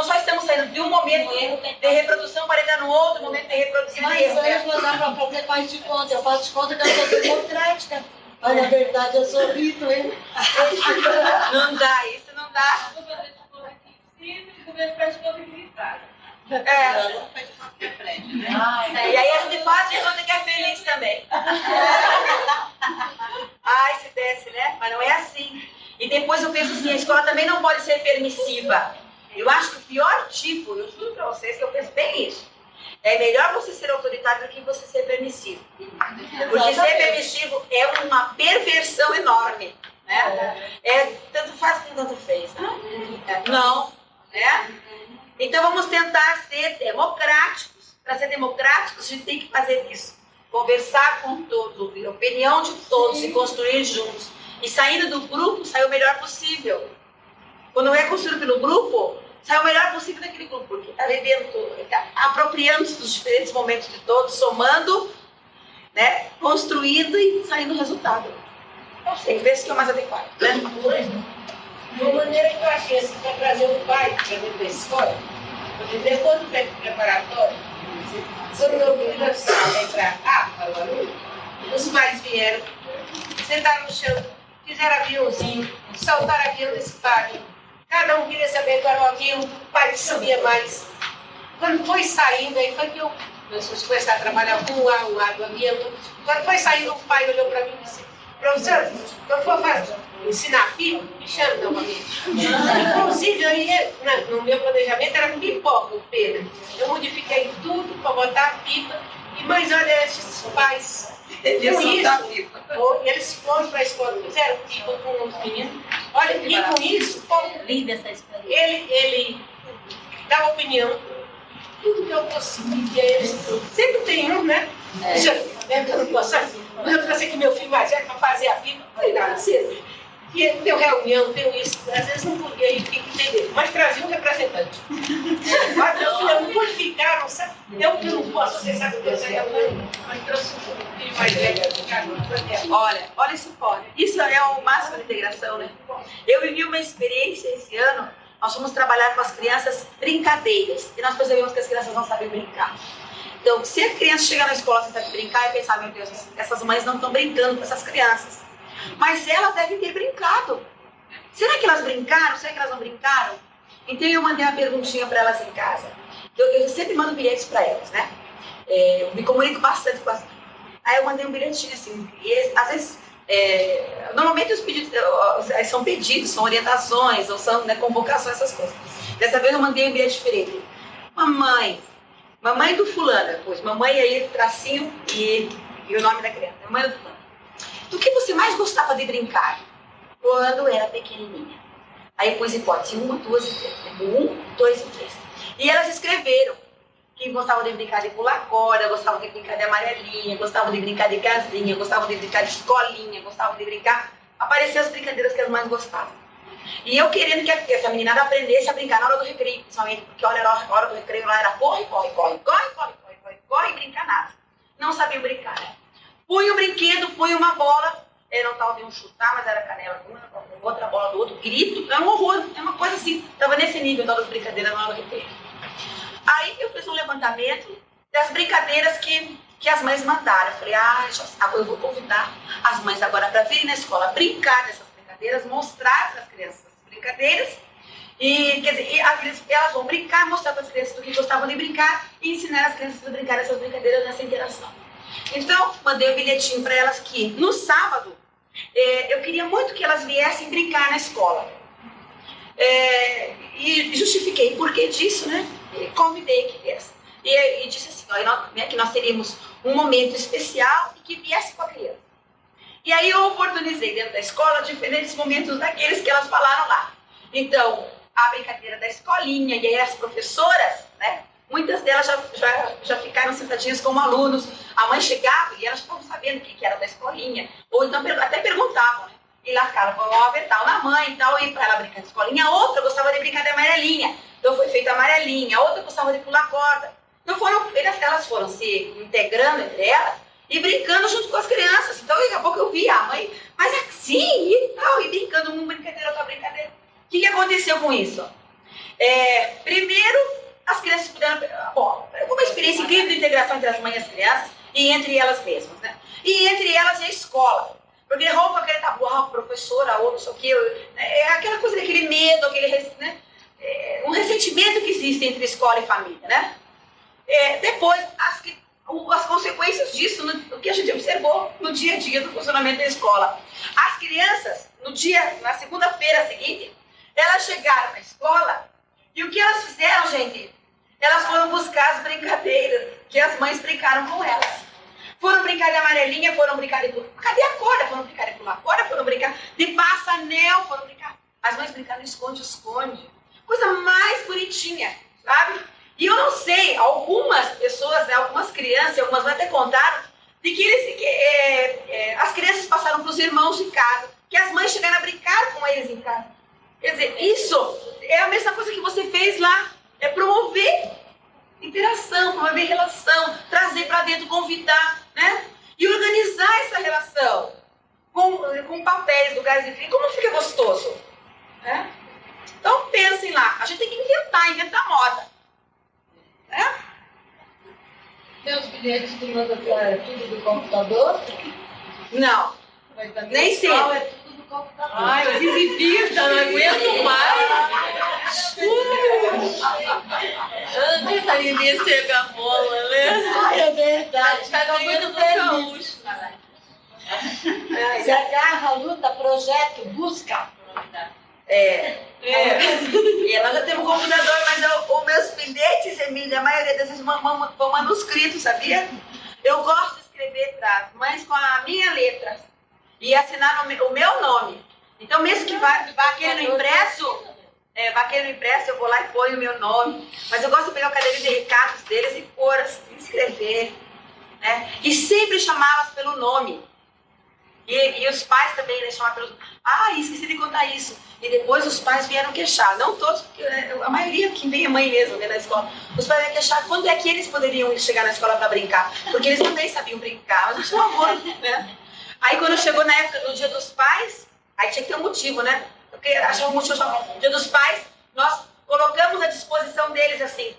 só estamos saindo de um momento de reprodução para entrar no outro momento de reprodução. Mas eu vou dar para fazer faz de conta. Eu faço de conta que eu sou democrática. Mas na verdade eu sou Hitler. Não dá, isso não dá. E aí a gente faz de conta que é feliz também. Ai, se desse, né? Mas não é assim. E depois eu penso assim, a escola também não pode ser permissiva. Eu acho que o pior tipo, eu juro pra vocês que eu penso bem isso. É melhor você ser autoritário do que você ser permissivo. Porque ser permissivo é uma perversão enorme. Né? Tanto faz como tanto fez. Não. Né? Então vamos tentar ser democráticos. Para ser democráticos, a gente tem que fazer isso. Conversar com todos, ouvir a opinião de todos e construir juntos. E saindo do grupo, sair o melhor possível. Quando é construído pelo grupo, sai o melhor possível daquele grupo. Porque está vivendo tudo, está apropriando-se dos diferentes momentos de todos, somando, né, construindo e saindo o resultado. Não sei, vê se que é o mais adequado. Né? De uma maneira que eu achei assim, para trazer o pai para dentro da escola, porque depois do tempo preparatório, quando meu filho estava para o aluno, os pais vieram, sentaram no chão, fizeram aviãozinho, saltaram avião desse parque. Cada um queria saber qual era o avião, o pai sabia mais. Quando foi saindo, aí foi que nós fomos começar a trabalhar com o ar do avião. Quando foi saindo, o pai olhou para mim e disse: professor, quando for ensinar pipa, me chame novamente. Inclusive, no meu planejamento era pipoca o Pedro. Eu modifiquei tudo para botar pipa. E mais olha, esses pais. Eles foram para a escola, fizeram pipa com os meninos. Olha, e com isso, ele dá opinião, tudo que eu conseguia. Sempre tem um, né? Eu não posso assim. Mas eu trouxe aqui meu filho mais velho para fazer a pipa. Falei, não, cedo. E deu reunião, deu isso. Às vezes não podia ir, tem que entender. Mas trazia um representante. Mas não modificaram, sabe? Eu que não posso, você sabe o que eu sei. Mas trouxe um filho mais velho. Olha isso pode. Isso é o máximo de integração, né? Eu vivi uma experiência esse ano. Nós fomos trabalhar com as crianças brincadeiras. E nós percebemos que as crianças não sabem brincar. Então, se a criança chegar na escola sem saber brincar e pensar, meu Deus, essas mães não estão brincando com essas crianças. Mas elas devem ter brincado. Será que elas brincaram? Será que elas não brincaram? Então eu mandei uma perguntinha para elas em casa. Eu sempre mando bilhetes para elas, né? Eu me comunico bastante com as... Aí eu mandei um bilhetinho assim. E às vezes, normalmente os pedidos são pedidos, são orientações, ou são, né, convocações, essas coisas. Dessa vez eu mandei um bilhete diferente. Mamãe do fulano, pois mamãe aí, tracinho e o nome da criança. Mamãe do fulano. Do que você mais gostava de brincar quando era pequenininha? Aí pus hipótese 1, 2 e 3. 1, 2 e 3. E elas escreveram que gostavam de brincar de pular corda, gostavam de brincar de amarelinha, gostavam de brincar de casinha, gostavam de brincar de escolinha, gostavam de brincar... Apareciam as brincadeiras que elas mais gostavam. E eu querendo que essa meninada aprendesse a brincar na hora do recreio, principalmente, porque olha, a hora do recreio lá era corre, e brincar nada. Não sabiam brincar, né? Punha um brinquedo, punha uma bola, não tal de um chutar, mas era canela de uma, outra bola do outro, grito, é um horror, é uma coisa assim. Estava nesse nível das brincadeiras na hora do recreio. Aí eu fiz um levantamento das brincadeiras que as mães mandaram. Eu falei, eu vou convidar as mães agora para virem na escola brincar dessas brincadeiras, mostrar para as crianças as brincadeiras. E, quer dizer, elas vão brincar, mostrar para as crianças do que gostavam de brincar e ensinar as crianças a brincar essas brincadeiras nessa interação. Então, mandei um bilhetinho para elas que no sábado eu queria muito que elas viessem brincar na escola. E justifiquei por que disso, né? E convidei que viessem. E disse assim, que nós teríamos um momento especial e que viesse com a criança. E aí eu oportunizei dentro da escola diferentes momentos daqueles que elas falaram lá. Então, a brincadeira da escolinha, e aí as professoras, né, muitas delas já ficaram sentadinhas como alunos. A mãe chegava e elas estavam sabendo o que era da escolinha, ou então até perguntavam, né? E lá ficava, vamos ver tal, na mãe e tal, e para ela brincar de escolinha. A outra gostava de brincar de amarelinha, então foi feita amarelinha. A outra gostava de pular corda. Então elas foram se integrando entre elas e brincando junto com as crianças. Então daqui a pouco eu vi a mãe, mas assim e tal, e brincando, uma brincadeira, outra brincadeira. O que aconteceu com isso? Primeiro, as crianças puderam... Bom, uma experiência incrível de integração entre as mães e as crianças e entre elas mesmas, né? E entre elas e a escola. Porque roupa aquele tabu, professora, ou não sei o quê, aquela coisa daquele medo, né? Um ressentimento que existe entre escola e família, né? Depois, as consequências disso, o que a gente observou no dia a dia do funcionamento da escola. As crianças, na segunda-feira seguinte, elas chegaram na escola e o que elas fizeram, gente? Elas foram buscar as brincadeiras que as mães brincaram com elas. Foram brincar de amarelinha, foram brincar de... Cadê a corda? Foram brincar de pular corda, foram brincar de passa-anel, foram brincar... As mães brincaram de esconde-esconde. Coisa mais bonitinha, sabe? E eu não sei, algumas pessoas, né, algumas crianças, algumas até contaram, de que as crianças passaram para os irmãos de casa, que as mães chegaram a brincar com eles em casa. Quer dizer, isso é a mesma coisa que você fez lá, é promover interação, promover relação, trazer para dentro, convidar, né? E organizar essa relação com papéis, lugares de como fica gostoso, né? Então pensem lá, a gente tem que inventar moda, né? Tem os bilhetes que manda para tudo do computador? Não, nem sempre. É tudo do computador. Ai, eu desivida, não aguento mais. Antes a Lili chega a bola, né? Ai, é verdade. Tá ganhando do gaúcho. Se agarra, luta, projeta, busca. E nós já temos um computador, mas os meus bilhetes, Emília, a maioria das vezes vão manuscritos, sabia? Eu gosto de escrever atrás, mas com a minha letra. E assinar o meu nome. Então, mesmo que vá aquele no impresso, eu vou lá e ponho o meu nome. Mas eu gosto de pegar o caderno de recados deles e pôr, assim, escrever. Né? E sempre chamá-las pelo nome. E os pais também, né, chamavam pelo... esqueci de contar isso. E depois os pais vieram queixar. Não todos, porque a maioria que vem é mãe mesmo, né, na escola. Os pais vieram queixar quando é que eles poderiam chegar na escola para brincar. Porque eles também sabiam brincar. Mas achei um amor, né? Aí quando chegou na época do Dia dos Pais, aí tinha que ter um motivo, né? Porque achava um motivo, Dia dos Pais, nós colocamos à disposição deles assim,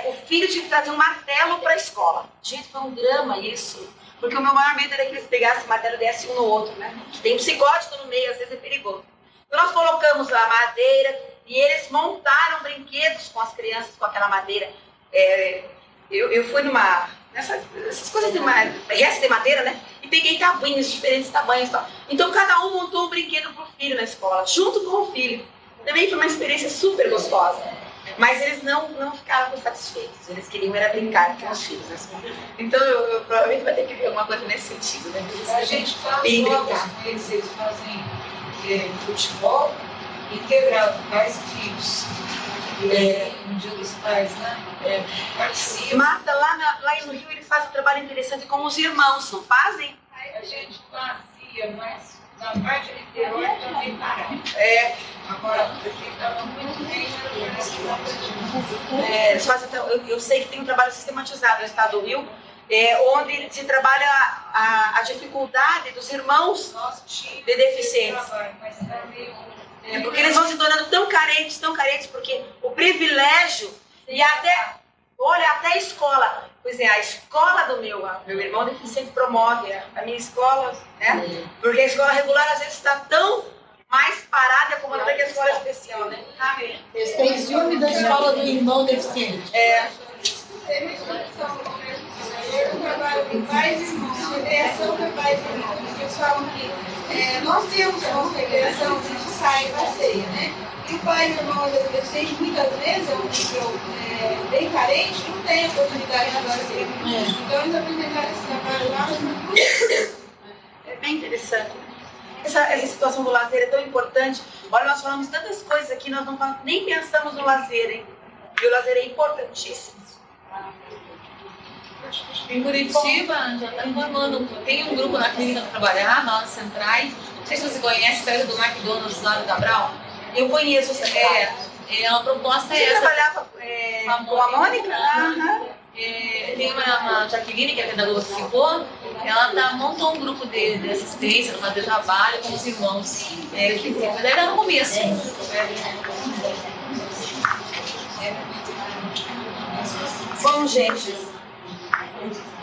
o filho tinha que trazer um martelo para a escola. Gente, foi um drama isso. Porque o meu maior medo era que eles pegassem o martelo e dessem um no outro, né? Tem um psicótico no meio, às vezes é perigoso. Então nós colocamos a madeira e eles montaram brinquedos com as crianças com aquela madeira. Eu fui essas coisas de resto de madeira, né? E peguei tabuinhos de diferentes tamanhos e tal. Então cada um montou um brinquedo pro filho na escola, junto com o filho. Também foi uma experiência super gostosa. Mas eles não ficavam satisfeitos, eles queriam era brincar com os filhos. Assim. Então eu provavelmente vai ter que ver alguma coisa nesse sentido. Né? A gente faz jogos com eles, eles fazem futebol e quebrado pais e filhos. No Dia dos Pais, né? Participa. Marta, lá no Rio eles fazem um trabalho interessante com os irmãos, não fazem? A gente fazia, mas na parte do interior também parava. Agora, porque estava muito bem. Eu sei que tem um trabalho sistematizado no estado do Rio, onde se trabalha a dificuldade dos irmãos de deficientes. Porque eles vão se tornando tão carentes, porque o privilégio e até a escola. Pois a escola do meu irmão deficiente promove a minha escola, né? Porque a escola regular às vezes está tão mais parada como que a escola especial, né? Eles têm ciúme da escola do irmão deficiente. Eu trabalho com pais e irmãos, federação de pais e irmãos. Eles falam que nós temos uma federação que a gente sai e passeia, né? E o pai e o irmão adolescente, muitas vezes, é um nível bem carente, não tem oportunidade de fazer. Então, eles apresentaram esse trabalho lá. É bem interessante. Essa situação do lazer é tão importante. Olha, nós falamos tantas coisas aqui, nós nem pensamos no lazer, hein? E o lazer é importantíssimo. Em Curitiba, já está informando, tem um grupo na clínica do trabalhar, lá nas centrais. Não sei se você conhece, perto do McDonald's lá do Cabral. Eu conheço essa A proposta é Você essa. trabalhava com a Mônica? Tem uma Jaqueline, que é a pedagoga que ficou, ela montou um grupo de assistência, de fazer trabalho com os irmãos. Mas ainda no começo. Bom, gente,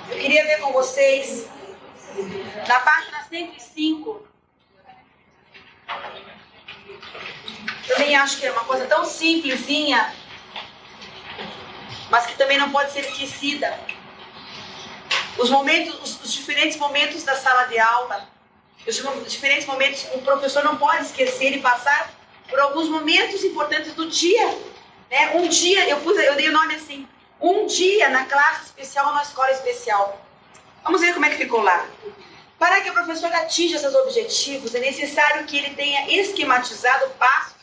eu queria ver com vocês, na página 105, eu nem acho que é uma coisa tão simplesinha, mas que também não pode ser esquecida. Os diferentes momentos da sala de aula, os diferentes momentos que o professor não pode esquecer e passar por alguns momentos importantes do dia. Né? Um dia, eu dei o nome assim, um dia na classe especial ou na escola especial. Vamos ver como é que ficou lá. Para que o professor atinja seus objetivos, é necessário que ele tenha esquematizado passos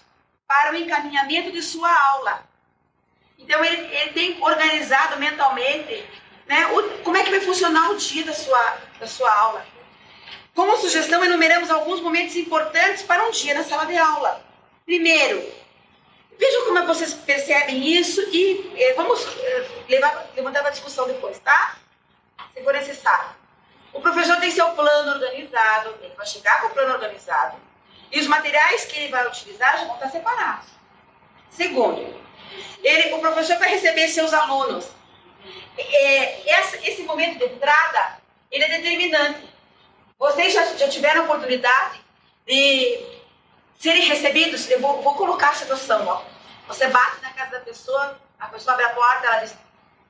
para o encaminhamento de sua aula. Então, ele tem organizado mentalmente, né, como é que vai funcionar o dia da sua aula. Como sugestão, enumeramos alguns momentos importantes para um dia na sala de aula. Primeiro, vejam como vocês percebem isso e vamos levantar a discussão depois, tá? Se for necessário. O professor tem seu plano organizado, ele vai chegar com o plano organizado. E os materiais que ele vai utilizar já vão estar separados. Segundo, o professor vai receber seus alunos. Esse momento de entrada, ele é determinante. Vocês já tiveram a oportunidade de serem recebidos? Eu vou colocar a situação, ó. Você bate na casa da pessoa, a pessoa abre a porta, ela diz: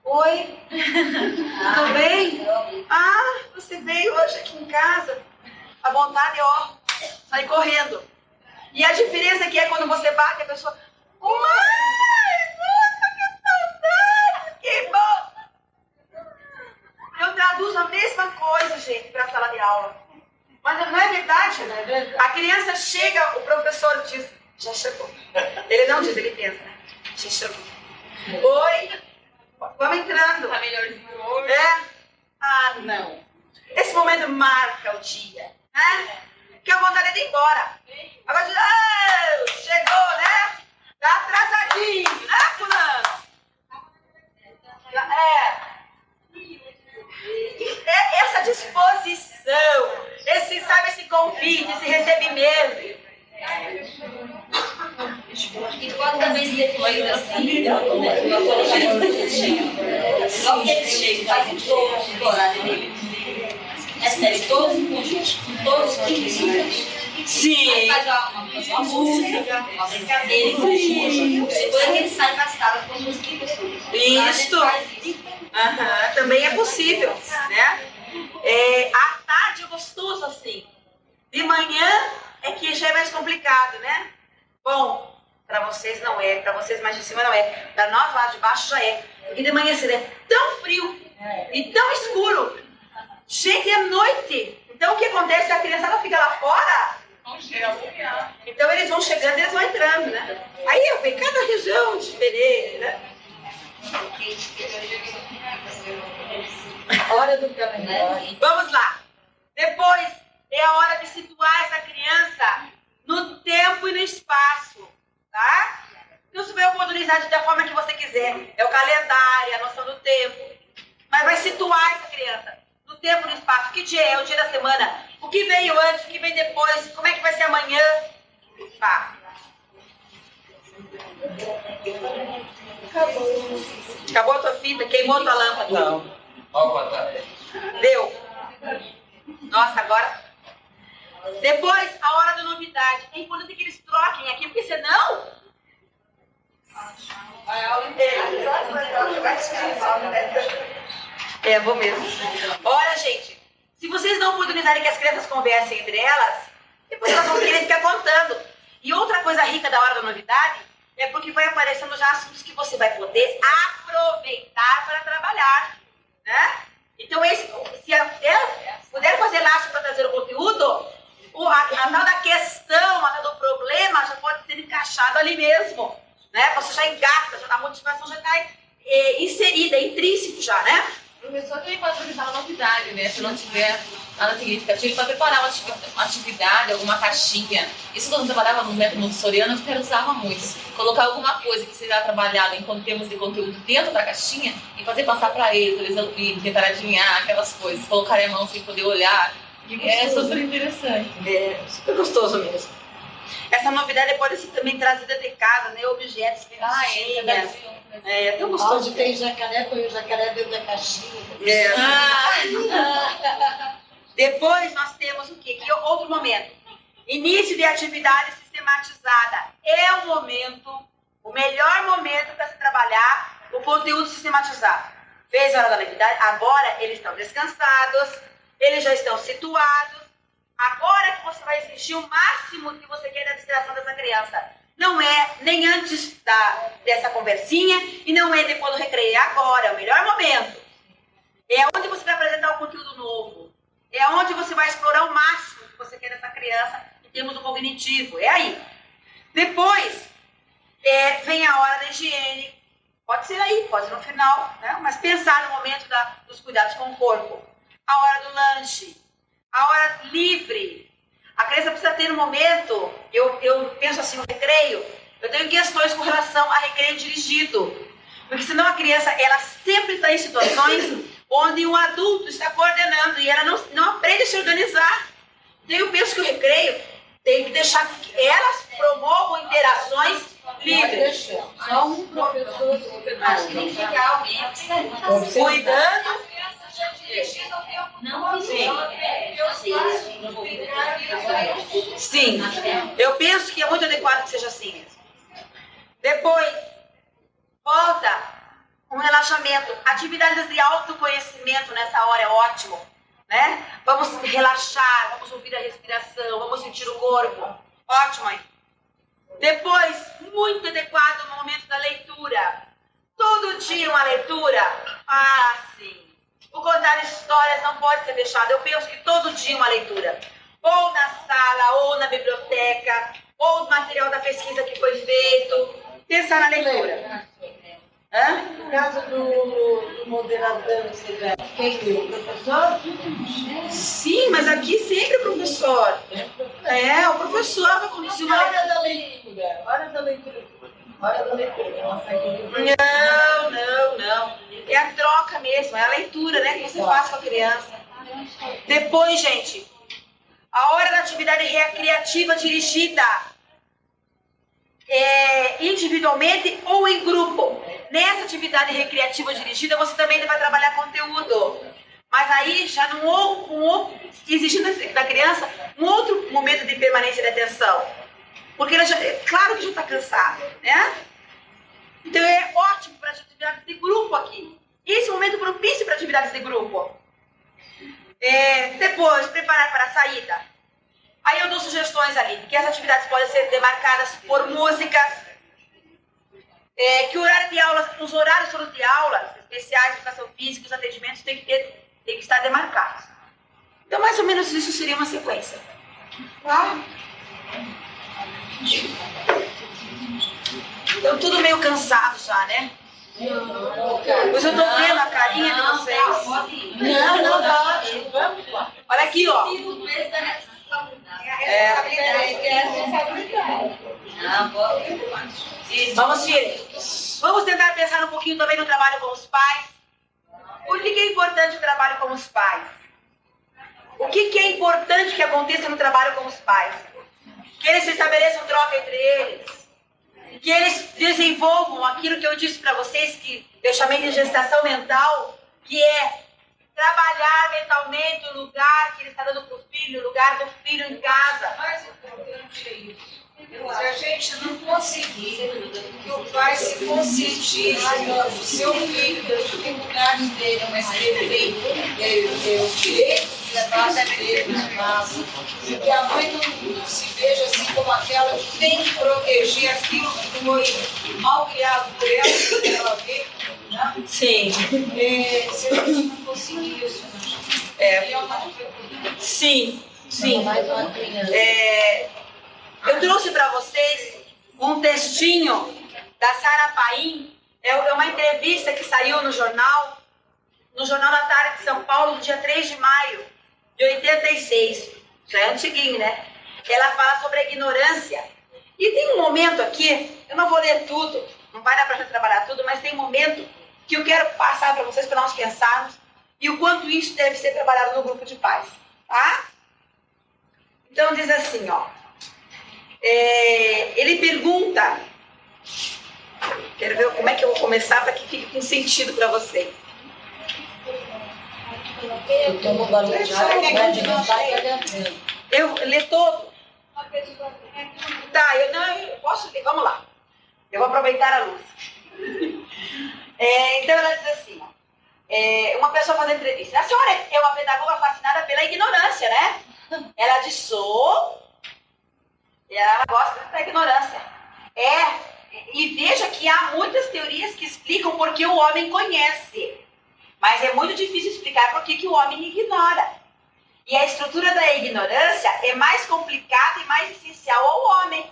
oi, tudo bem? Ah, você veio hoje aqui em casa. A vontade, ó, sai correndo. E a diferença que é quando você bate, a pessoa: ai, nossa, que saudade, que bom. Eu traduzo a mesma coisa, gente, para a sala de aula. Mas não é verdade? A criança chega, o professor diz: já chegou. Ele não diz, ele pensa: já chegou. Oi, vamos entrando. Tá melhorzinho hoje. Ah, não. Esse momento marca o dia, né? Que a vontade é de ir embora. Agora diz: chegou, né? Tá atrasadinho, né, fulano? Essa disposição, esse convite, esse recebimento. E quando também se define assim, logo que ele chega, faz todo o horário dele. Recebe todos os conjuntos, com todos os conjuntos. Sim. Faz uma música, uma brincadeira, depois ele sai para a sala com música e pessoas. Isso. Também é possível, né? À tarde é gostoso assim. De manhã é que já é mais complicado, né? Bom, para vocês não é, para vocês mais de cima não é. Para nós lá de baixo já é. Porque de manhã cedo é tão frio e tão escuro. Gente, é noite. Então o que acontece? A criançada fica lá fora. Então eles vão chegando e eles vão entrando, né? Aí eu vejo cada região diferente, né? Hora do calendário. Vamos lá. Depois é a hora de situar essa criança no tempo e no espaço, tá? Então você vai oportunizar da forma que você quiser. É o calendário, a noção do tempo. Mas vai situar essa criança no tempo e no espaço. Que dia é? O dia da semana? O que veio antes? O que vem depois? Como é que vai ser amanhã? Tá. Acabou a tua fita? Queimou a tua lâmpada? Não. Deu. Nossa, agora... Depois, a hora da novidade. É importante que eles troquem aqui, porque senão... A aula inteira. Vou mesmo. Olha, gente, se vocês não oportunizarem que as crianças conversem entre elas, depois elas vão querer ficar contando. E outra coisa rica da hora da novidade é porque vai aparecendo já assuntos que você vai poder aproveitar para trabalhar, né? Então, se ela puder fazer laço para trazer o conteúdo, a tal da questão, a tal do problema já pode ser encaixado ali mesmo, né? né? Você já engata, a motivação já está inserida, intrínseco já, né? O professor também pode utilizar uma novidade, né? Se não tiver nada significativo, para preparar uma atividade, alguma caixinha. Isso quando eu trabalhava no método montessoriano, eu usava muito. Colocar alguma coisa que seja trabalhada em termos de conteúdo dentro da caixinha e fazer passar para eles ouvirem, tentar adivinhar aquelas coisas, colocar a mão sem poder olhar. É super interessante. É super gostoso mesmo. Essa novidade pode ser também trazida de casa, né? Objetos que é tão gostoso. Onde tem jacaré, põe o jacaré dentro da caixinha. Depois nós temos o quê? Que outro momento. Início de atividade sistematizada. É o momento, o melhor momento para se trabalhar o conteúdo sistematizado. Fez a hora da atividade, agora eles estão descansados, eles já estão situados. Agora que você vai exigir o máximo que você quer da distração dessa criança. Não é nem antes dessa conversinha e não é depois do recreio. É agora, é o melhor momento. É onde você vai apresentar o conteúdo novo. É onde você vai explorar o máximo que você quer dessa criança em termos do cognitivo. É aí. Depois, vem a hora da higiene. Pode ser aí, pode ser no final, né? Mas pensar no momento dos cuidados com o corpo. A hora do lanche. A hora livre. A criança precisa ter um momento, eu penso assim, no recreio, eu tenho questões com relação a recreio dirigido. Porque senão a criança, ela sempre está em situações onde um adulto está coordenando e ela não aprende a se organizar. Então eu penso que o recreio tem que deixar que elas promovam interações livres. Só um professor, Acho que tem que ficar alguém Cuidando. Sim, eu penso que é muito adequado que seja assim mesmo. Depois, volta um relaxamento. Atividades de autoconhecimento nessa hora é ótimo, né? Vamos relaxar, vamos ouvir a respiração, vamos sentir o corpo. Ótimo aí. Depois, muito adequado o momento da leitura. Todo dia uma leitura? Ah, sim. O contar histórias não pode ser deixado. Eu penso que todo dia uma leitura. Ou na sala, ou na biblioteca, ou o material da pesquisa que foi feito. Pensar na leitura. No caso do moderador, quem é o professor? Sim, mas aqui sempre o professor. O professor vai conduzir uma leitura. Hora da leitura. Não. É a troca mesmo, é a leitura, né, que você faz com a criança. Depois, gente, a hora da atividade recreativa dirigida. Individualmente ou em grupo. Nessa atividade recreativa dirigida, você também vai trabalhar conteúdo. Mas aí, já exigindo da criança um outro momento de permanência de atenção. Porque ela claro que já está cansada, né? Então é ótimo para atividades de grupo aqui. Esse é um momento propício para atividades de grupo. Depois, preparar para a saída. Aí eu dou sugestões ali, que as atividades podem ser demarcadas por músicas, que o horário de aulas, os horários todos de aulas especiais, educação física, os atendimentos tem que estar demarcados. Então, mais ou menos isso seria uma sequência. Tá? Estão tudo meio cansados já, né? Pois eu tô vendo a carinha de vocês. Não, pode. Vamos lá. Olha aqui, ó. Vamos, filhos. Vamos tentar pensar um pouquinho também no trabalho com os pais. Por que é importante o trabalho com os pais? O que é importante que aconteça no trabalho com os pais? Que eles estabeleçam troca entre eles. Que eles desenvolvam aquilo que eu disse para vocês, que eu chamei de gestação mental, que é trabalhar mentalmente o lugar que ele está dando para o filho, o lugar do filho em casa. Mais importante é isso. Se a gente não conseguir que o pai se conscientize do seu filho, das dificuldades dele, mas que ele tem o direito de levar a dele na casa, e que a mãe não se veja assim como aquela que tem que proteger aquilo que foi mal criado por ela, que ela vê. Né? Sim. Se a gente não conseguir isso, é uma dificuldade. Sim. Mais uma criança. Eu trouxe para vocês um textinho da Sara Paim. É uma entrevista que saiu no Jornal da Tarde de São Paulo, no dia 3 de maio de 86. Já é antiguinho, né? Ela fala sobre a ignorância. E tem um momento aqui, eu não vou ler tudo, não vai dar pra gente trabalhar tudo, mas tem um momento que eu quero passar para vocês, para nós pensarmos, e o quanto isso deve ser trabalhado no grupo de pais, tá? Então diz assim, ó. Ele pergunta, quero ver como é que eu vou começar para que fique com sentido para vocês. Eu ler todo? Tá, eu posso ler, vamos lá. Eu vou aproveitar a luz. Então ela diz assim, uma pessoa faz entrevista. A senhora é uma pedagoga fascinada pela ignorância, né? Ela diz, sou. E ela gosta da ignorância. E veja que há muitas teorias que explicam por que o homem conhece. Mas é muito difícil explicar por que o homem ignora. E a estrutura da ignorância é mais complicada e mais essencial ao homem.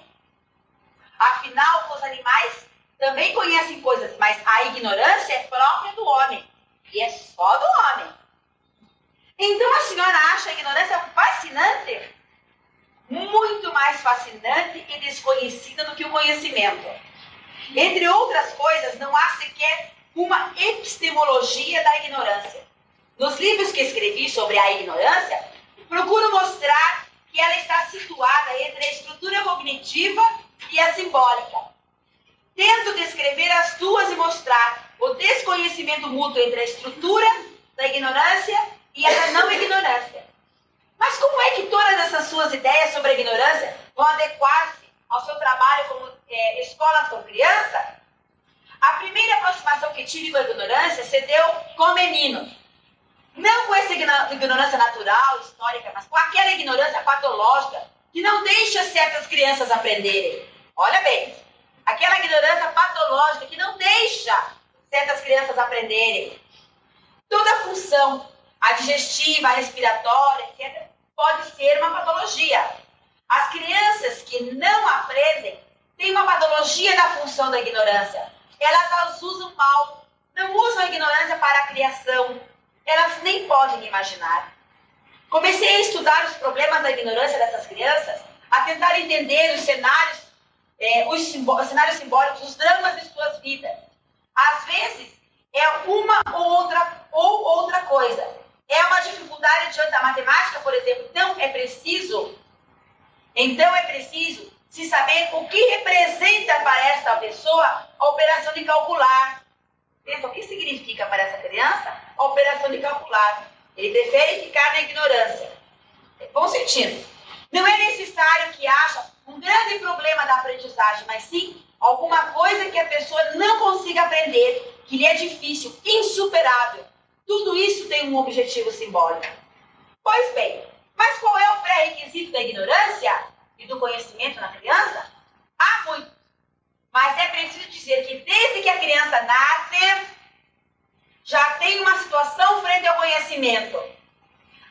Afinal, os animais também conhecem coisas, mas a ignorância é própria do homem. E é só do homem. Então a senhora acha a ignorância fascinante? Muito mais fascinante e desconhecida do que o conhecimento. Entre outras coisas, não há sequer uma epistemologia da ignorância. Nos livros que escrevi sobre a ignorância, procuro mostrar que ela está situada entre a estrutura cognitiva e a simbólica. Tento descrever as duas e mostrar o desconhecimento mútuo entre a estrutura da ignorância e a da não ignorância. Mas como é que todas essas suas ideias sobre a ignorância vão adequar-se ao seu trabalho como escola com criança? A primeira aproximação que tive com a ignorância se deu com meninos. Não com essa ignorância natural, histórica, mas com aquela ignorância patológica que não deixa certas crianças aprenderem. Olha bem, aquela ignorância patológica que não deixa certas crianças aprenderem. Toda função, a digestiva, a respiratória, etc., pode ser uma patologia. As crianças que não aprendem têm uma patologia da função da ignorância. Elas as usam mal, não usam a ignorância para a criação. Elas nem podem imaginar. Comecei a estudar os problemas da ignorância dessas crianças, a tentar entender os cenários, os cenários simbólicos, os dramas de suas vidas. Às vezes, é uma ou outra coisa. É uma dificuldade diante da matemática, por exemplo. Então é preciso se saber o que representa para esta pessoa a operação de calcular. Pensa, o que significa para essa criança a operação de calcular? Ele prefere ficar na ignorância. Bom sentido. Não é necessário que haja um grande problema da aprendizagem, mas sim alguma coisa que a pessoa não consiga aprender, que lhe é difícil, insuperável. Tudo isso tem um objetivo simbólico. Pois bem, mas qual é o pré-requisito da ignorância e do conhecimento na criança? Há muito. Mas é preciso dizer que desde que a criança nasce, já tem uma situação frente ao conhecimento.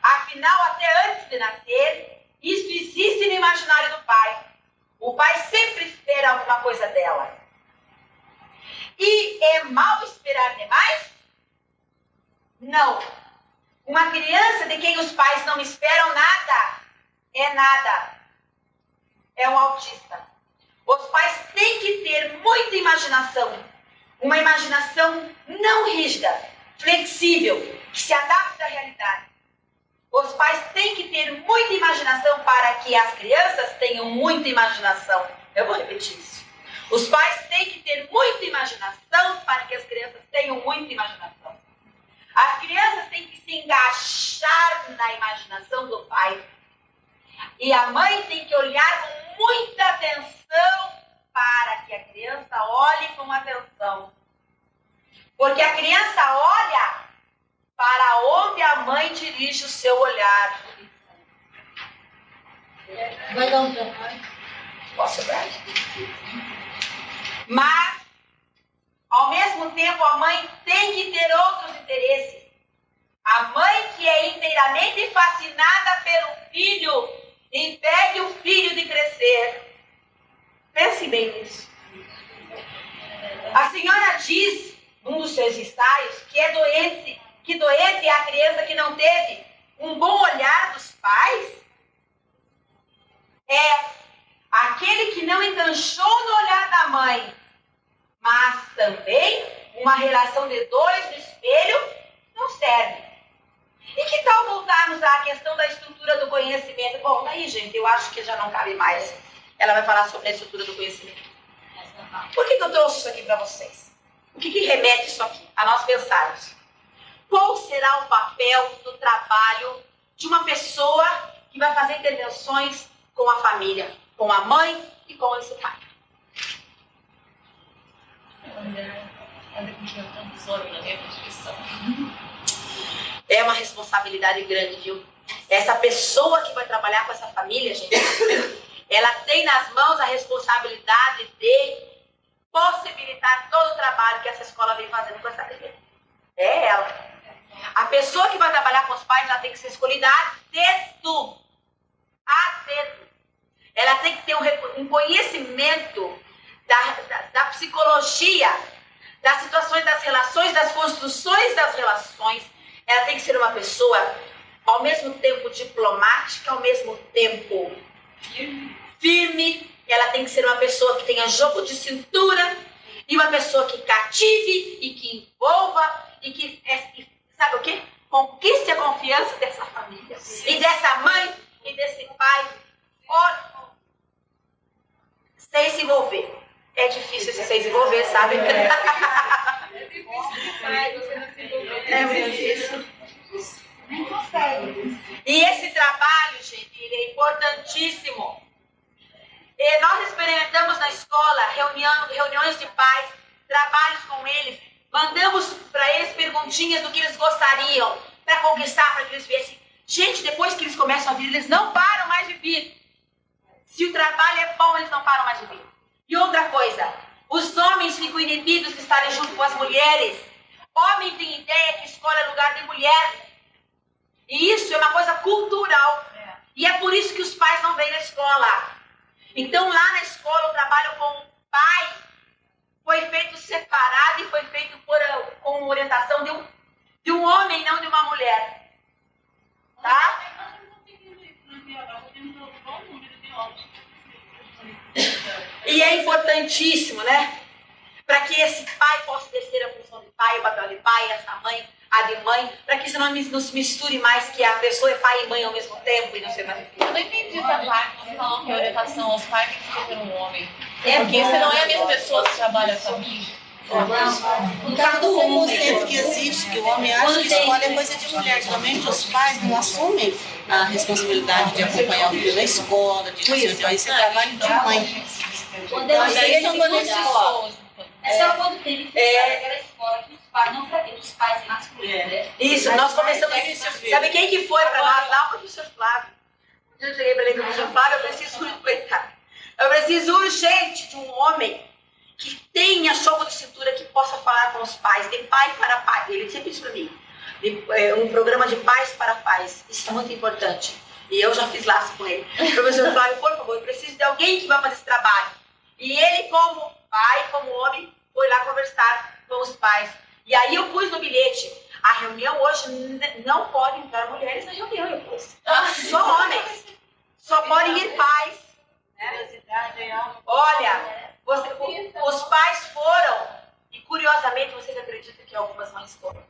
Afinal, até antes de nascer, isso existe no imaginário do pai. O pai sempre espera alguma coisa dela. E é mal esperar demais? Não. Uma criança de quem os pais não esperam nada, é nada. É um autista. Os pais têm que ter muita imaginação. Uma imaginação não rígida, flexível, que se adapte à realidade. Os pais têm que ter muita imaginação para que as crianças tenham muita imaginação. Eu vou repetir isso. Os pais têm que ter muita imaginação para que as crianças tenham muita imaginação. As crianças têm que se engaixar na imaginação do pai. E a mãe tem que olhar com muita atenção para que a criança olhe com atenção. Porque a criança olha para onde a mãe dirige o seu olhar. Vai dar um trabalho. Posso dar? Mas, ao mesmo tempo, a mãe tem que ter outros interesses. A mãe que é inteiramente fascinada pelo filho, impede o filho de crescer. Pense bem nisso. A senhora diz, num dos seus ensaios, que é doente é a criança que não teve um bom olhar dos pais? É aquele que não enganchou no olhar da mãe, mas também uma relação de dois no espelho não serve. E que tal voltarmos à questão da estrutura do conhecimento? Bom, aí, gente, eu acho que já não cabe mais. Ela vai falar sobre a estrutura do conhecimento. Por que eu trouxe isso aqui para vocês? O que remete isso aqui? A nós pensarmos. Qual será o papel do trabalho de uma pessoa que vai fazer intervenções com a família, com a mãe e com esse pai? É uma responsabilidade grande, viu? Essa pessoa que vai trabalhar com essa família, gente, ela tem nas mãos a responsabilidade de possibilitar todo o trabalho que essa escola vem fazendo com essa criança. É ela. A pessoa que vai trabalhar com os pais, ela tem que ser escolhida a dedo. A dedo. Ela tem que ter um conhecimento da psicologia, das situações das relações, das construções das relações. Ela tem que ser uma pessoa, ao mesmo tempo diplomática, ao mesmo tempo firme. Ela tem que ser uma pessoa que tenha jogo de cintura e uma pessoa que cative e que envolva e que, sabe o quê? Conquiste a confiança dessa família. Sim. E dessa mãe e desse pai. Sem se envolver. É difícil se envolver, sabe? É muito difícil. Nem consegue. E esse trabalho, gente, ele é importantíssimo. E nós experimentamos na escola reuniões de pais, trabalhos com eles, mandamos para eles perguntinhas do que eles gostariam para conquistar, para que eles viessem. Gente, depois que eles começam a vir, eles não param mais de vir. Se o trabalho é bom, eles não param mais de vir. E outra coisa, os homens ficam inibidos de estarem junto com as mulheres. Homem tem ideia que escola é lugar de mulher. E isso é uma coisa cultural. E é por isso que os pais não vêm na escola. Então, lá na escola, o trabalho com o pai foi feito separado e foi feito com orientação de um homem, não de uma mulher. Tá? E é importantíssimo, né? Para que esse pai possa exercer a função de pai, o papel de pai, essa mãe, a de mãe, para que isso não se misture mais, que a pessoa é pai e mãe ao mesmo tempo e não sei mais. Eu não entendi essa parte, você falou que a orientação aos pais tem que ser por um homem. Porque você não é a mesma pessoa que trabalha com a mim. No caso do conceito que existe, que o homem acha que escola é coisa de mulher. Geralmente os pais não assumem a responsabilidade de acompanhar o filho na escola, de fazer esse trabalho de mãe. Então, Eles são escola. É só quando teve aquela escola que os pais não sabiam, os pais masculinos, né? Isso, nós começamos. Sabe quem que foi para nós lá? O professor Flávio. Eu cheguei para ele, professor Flávio, eu preciso, coitado. Eu preciso urgente de um homem que tenha jogo de cintura, que possa falar com os pais, de pai para pai. Ele sempre disse para mim, um programa de pais para pais. Isso é muito importante. E eu já fiz laço com ele. Professor Flávio, por favor, eu preciso de alguém que vai fazer esse trabalho. E ele, como pai, como homem, foi lá conversar com os pais. E aí eu pus no bilhete, a reunião hoje não pode entrar mulheres na reunião, eu pus. Só homens. Só podem ir pais. Olha, os pais foram, e curiosamente, vocês acreditam que algumas mães foram?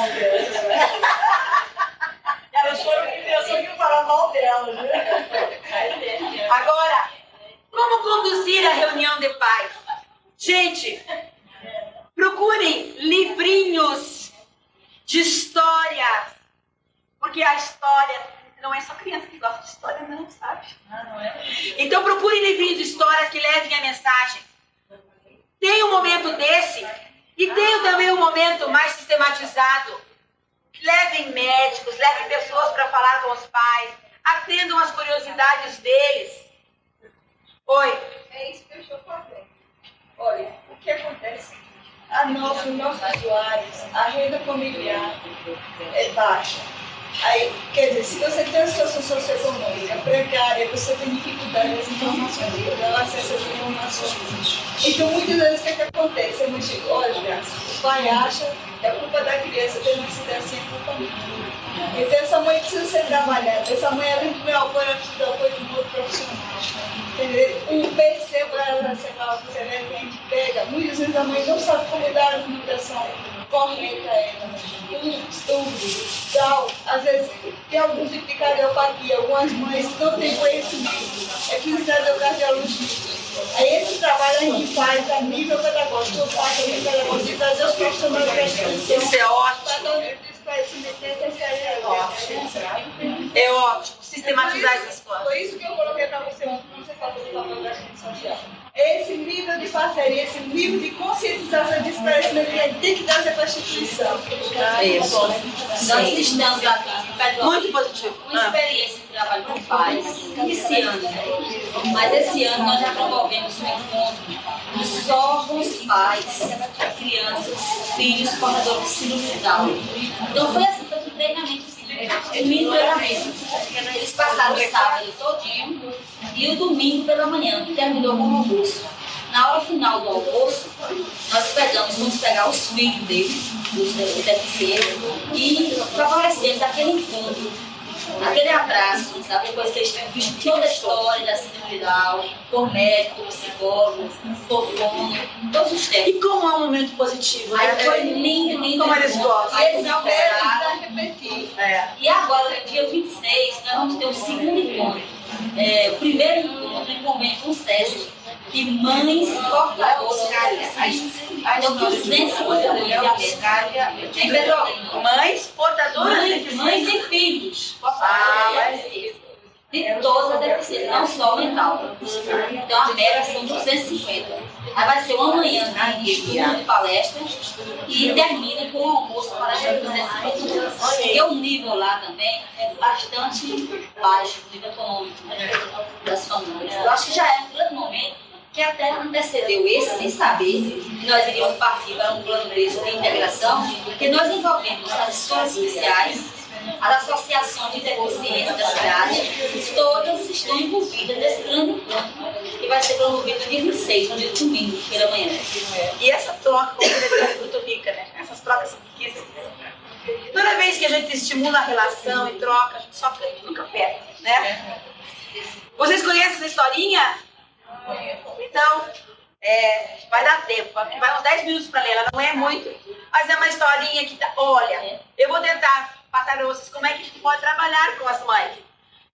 curiosidade. Elas foram que pensou que eu falava mal delas, né? Agora, como conduzir a reunião de pais? Gente, procurem livrinhos de histórias, porque a história não é só criança que gosta de história, não, sabe? Então procurem livrinhos de histórias que levem a mensagem. Tem um momento desse e tem também um momento mais sistematizado. Levem médicos, levem pessoas para falar com os pais, atendam as curiosidades deles. Oi? É isso que eu estou fazendo. Olha, o que acontece? Os nossos usuários, a renda familiar é baixa. Aí, quer dizer, se você tem uma situação socioeconômica precária, você tem dificuldade das informações, de dar acesso às informações. Então, muitas vezes, o que acontece? É muito, olha, o pai acha que é culpa da criança ter nascido assim, é culpa minha. Então, essa mãe precisa ser trabalhada. Essa mãe, além do meu apoio, ela precisa do apoio de um outro profissional. Entendeu? O PC para ela ser mal, que você pega. Muitas vezes a mãe não sabe como dar a alimentação correta a ela. Um estudo, tal. Às vezes tem algum tipo de cardiopatia. Algumas mães não têm conhecimento. É preciso trazer o cardiologista. Aí esse trabalho a gente faz a nível pedagógico. Eu faço a nível pedagógico e trazer os profissionais para a instituição. Isso é ótimo. É ótimo. Sistematizar essas coisas. Foi isso que eu coloquei para você ontem, quando você falou do papel da rede social. Esse nível de parceria, esse nível de conscientização de esclarecimento que a gente tem que trazer para a instituição. Isso. Nós estamos aqui, Muito positivo. uma experiência de trabalho com pais, iniciando, mas esse ano nós já promovemos um encontro só com os pais, crianças, filhos, portadores de síndrome de Down. Então foi assim, foi um treinamento domingo pela manhã. Eles passaram o sábado todinho e o domingo pela manhã, que terminou com o almoço. Na hora final do almoço, nós vamos pegar os filhos deles, os deficientes, e favorecemos aquele encontro, aquele abraço, sabe? Depois que eles tenham visto toda a história da síndrome de Down, por médico, por psicólogo, por fono, todos os tempos. E como é um momento positivo, né? Aí foi lindo, lindo. Como eles gostam. E eles não esperaram repetir. É. E agora, no dia 26, nós vamos ter o segundo encontro. O primeiro encontro em convênio com o SESC, de mães portadoras. Então, 250 mulheres em Petrolina. Mães portadoras Mães de filhos portadores de todas as deficiências, não só mental. Então, a média são 250. Aí vai ser uma manhã de palestra e termina com o almoço para as 250. Porque o nível lá também é bastante baixo, o nível econômico das famílias. Eu acho que já é um grande momento que até antecedeu esse, sem saber que nós iríamos partir para um plano desse de integração, que nós envolvemos as escolas especiais, as associações de deficiência da cidade, todas estão envolvidas nesse grande encontro, que vai ser promovido no dia 26, no dia de domingo, pela manhã. E essa troca, como é muito rica, né? Essas trocas são riquíssimas. Toda vez que a gente estimula a relação e troca, a gente só nunca perde, né? Vocês conhecem essa historinha? Então, vai dar tempo, vai uns 10 minutos para ler, ela não é muito, mas é uma historinha que tá, olha, eu vou tentar passar para vocês como é que a gente pode trabalhar com as mães.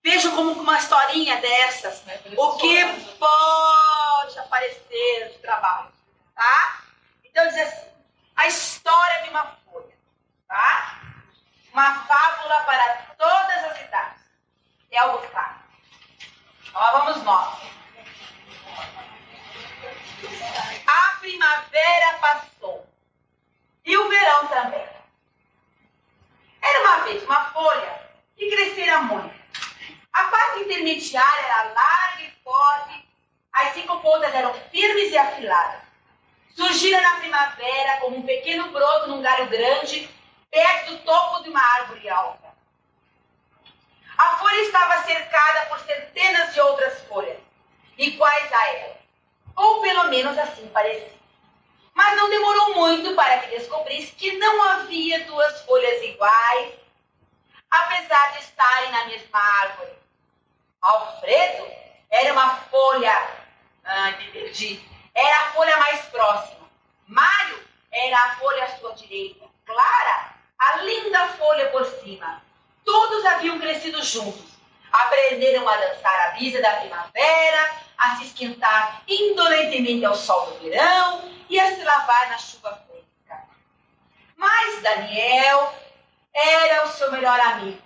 Vejam como uma historinha dessas, o que pode aparecer de trabalho, tá? Então diz assim, a história de uma folha, tá? Uma fábula para todas as idades. É algo claro. Então lá vamos nós. A primavera passou e o verão também. Era uma vez uma folha que crescera muito. A parte intermediária era larga e forte, as 5 pontas eram firmes e afiladas. Surgira na primavera como um pequeno broto num galho grande, perto do topo de uma árvore alta. A folha estava cercada por centenas de outras folhas, iguais a ela. Ou pelo menos assim parecia. Mas não demorou muito para que descobrisse que não havia 2 folhas iguais, apesar de estarem na mesma árvore. Alfredo era uma folha... Era a folha mais próxima. Mário era a folha à sua direita. Clara, a linda folha por cima. Todos haviam crescido juntos. Aprenderam a dançar a brisa da primavera, a se esquentar indolentemente ao sol do verão e a se lavar na chuva fresca. Mas Daniel era o seu melhor amigo.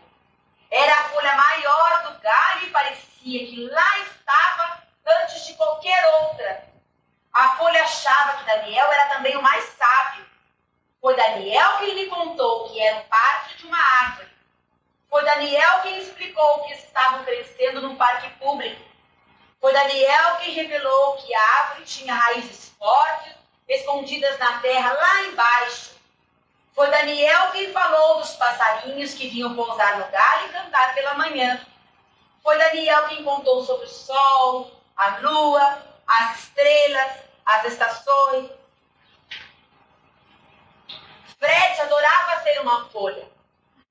Era a folha maior do galho e parecia que lá estava antes de qualquer outra. A folha achava que Daniel era também o mais sábio. Foi Daniel quem lhe contou que era parte de uma árvore. Foi Daniel quem explicou que estavam crescendo num parque público. Foi Daniel quem revelou que a árvore tinha raízes fortes, escondidas na terra lá embaixo. Foi Daniel quem falou dos passarinhos que vinham pousar no galho e cantar pela manhã. Foi Daniel quem contou sobre o sol, a lua, as estrelas, as estações. Fred adorava ser uma folha.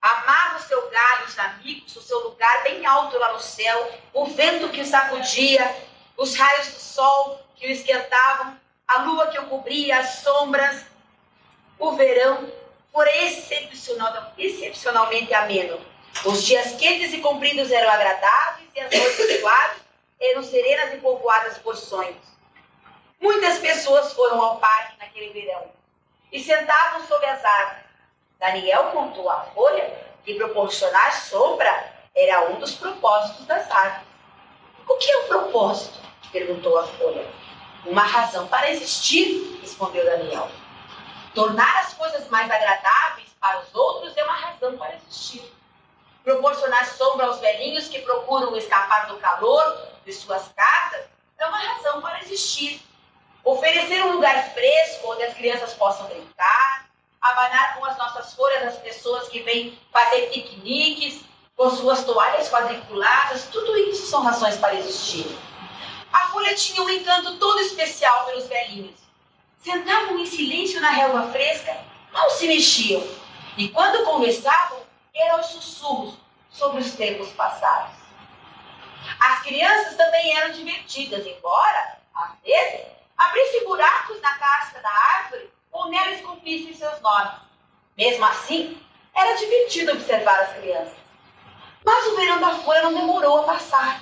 Amava o seu galho, os amigos, o seu lugar bem alto lá no céu, o vento que o sacudia, os raios do sol que o esquentavam, a lua que o cobria, as sombras. O verão foi excepcionalmente ameno. Os dias quentes e compridos eram agradáveis e as noites suaves eram serenas e povoadas por sonhos. Muitas pessoas foram ao parque naquele verão e sentavam sob as árvores. Daniel contou à folha que proporcionar sombra era um dos propósitos das árvores. O que é um propósito? Perguntou a folha. Uma razão para existir, respondeu Daniel. Tornar as coisas mais agradáveis para os outros é uma razão para existir. Proporcionar sombra aos velhinhos que procuram escapar do calor de suas casas é uma razão para existir. Oferecer um lugar fresco onde as crianças possam brincar, abanar com as nossas folhas as pessoas que vêm fazer piqueniques, com suas toalhas quadriculadas, tudo isso são razões para existir. A folha tinha um encanto todo especial pelos velhinhos. Sentavam em silêncio na relva fresca, mal se mexiam, e quando conversavam, eram os sussurros sobre os tempos passados. As crianças também eram divertidas, embora, às vezes, abrissem buracos na casca da árvore ou nela esculpissem seus nomes. Mesmo assim, era divertido observar as crianças. Mas o verão da folha não demorou a passar.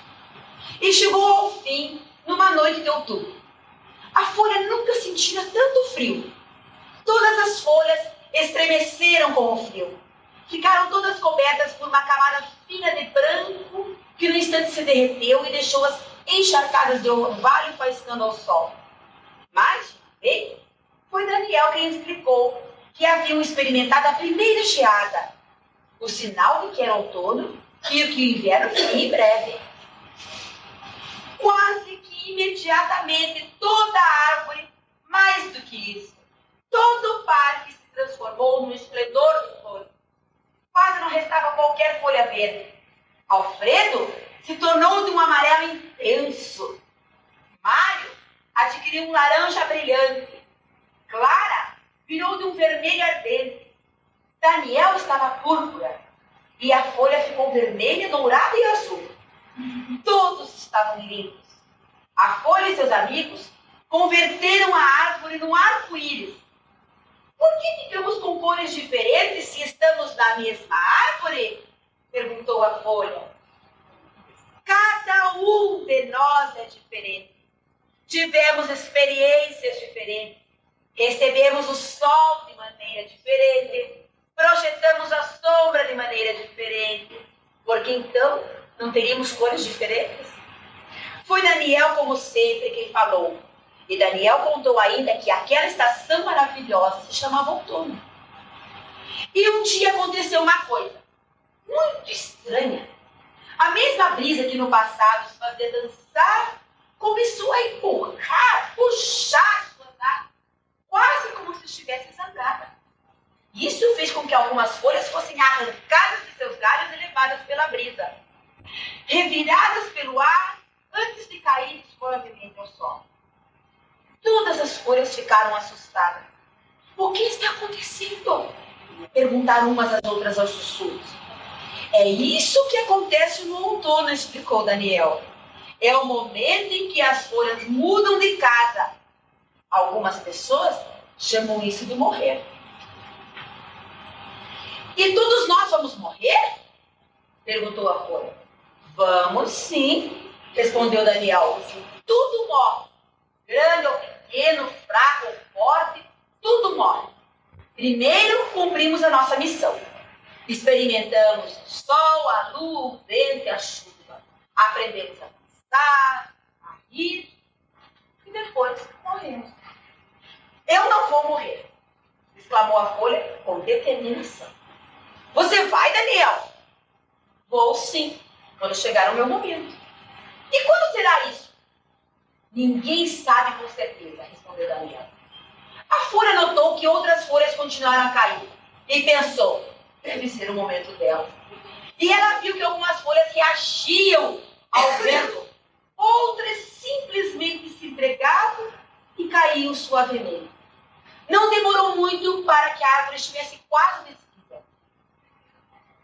E chegou ao fim numa noite de outubro. A folha nunca sentira tanto frio. Todas as folhas estremeceram com o frio. Ficaram todas cobertas por uma camada fina de branco que no instante se derreteu e deixou-as encharcadas de orvalho faiscando ao sol. Mas, bem, foi Daniel quem explicou que haviam experimentado a primeira geada, o sinal de que era outono e que o inverno viria em breve. Quase que imediatamente toda a árvore, mais do que isso, todo o parque se transformou no esplendor do flor. Quase não restava qualquer folha verde. Alfredo se tornou de um amarelo intenso. Mário adquiriu um laranja brilhante. Clara virou de um vermelho ardente. Daniel estava púrpura. E a folha ficou vermelha, dourada e azul. Todos estavam lindos. A folha e seus amigos converteram a árvore num arco-íris. Por que ficamos com cores diferentes se estamos na mesma árvore? Perguntou a folha. Cada um de nós é diferente. Tivemos experiências diferentes. Recebemos o sol de maneira diferente. Projetamos a sombra de maneira diferente. Porque então não teríamos cores diferentes? Foi Daniel, como sempre, quem falou. E Daniel contou ainda que aquela estação maravilhosa se chamava outono. E um dia aconteceu uma coisa muito estranha. A mesma brisa que no passado os fazia dançar começou a empurrar, puxar suas árvores, quase como se estivesse zangada. Isso fez com que algumas folhas fossem arrancadas de seus galhos e levadas pela brisa, reviradas pelo ar antes de cair suavemente ao solo. Todas as folhas ficaram assustadas. O que está acontecendo? Perguntaram umas às outras aos sussurros. É isso que acontece no outono, explicou Daniel. É o momento em que as folhas mudam de casa. Algumas pessoas chamam isso de morrer. E todos nós vamos morrer? Perguntou a folha. Vamos sim, respondeu Daniel. Tudo morre. Grande ou pequeno, fraco ou forte, tudo morre. Primeiro cumprimos a nossa missão. Experimentamos o sol, a lua, o vento e a chuva. Aprendemos a pensar, a rir e depois morremos. Eu não vou morrer, exclamou a folha com determinação. Você vai, Daniel? Vou sim, quando chegar o meu momento. E quando será isso? Ninguém sabe com certeza, respondeu Daniel. A folha notou que outras folhas continuaram a cair. e pensou, deve ser o momento dela. E ela viu que algumas folhas reagiam ao vento, outras simplesmente se entregavam e caíam suavemente. Não demorou muito para que a árvore estivesse quase descida.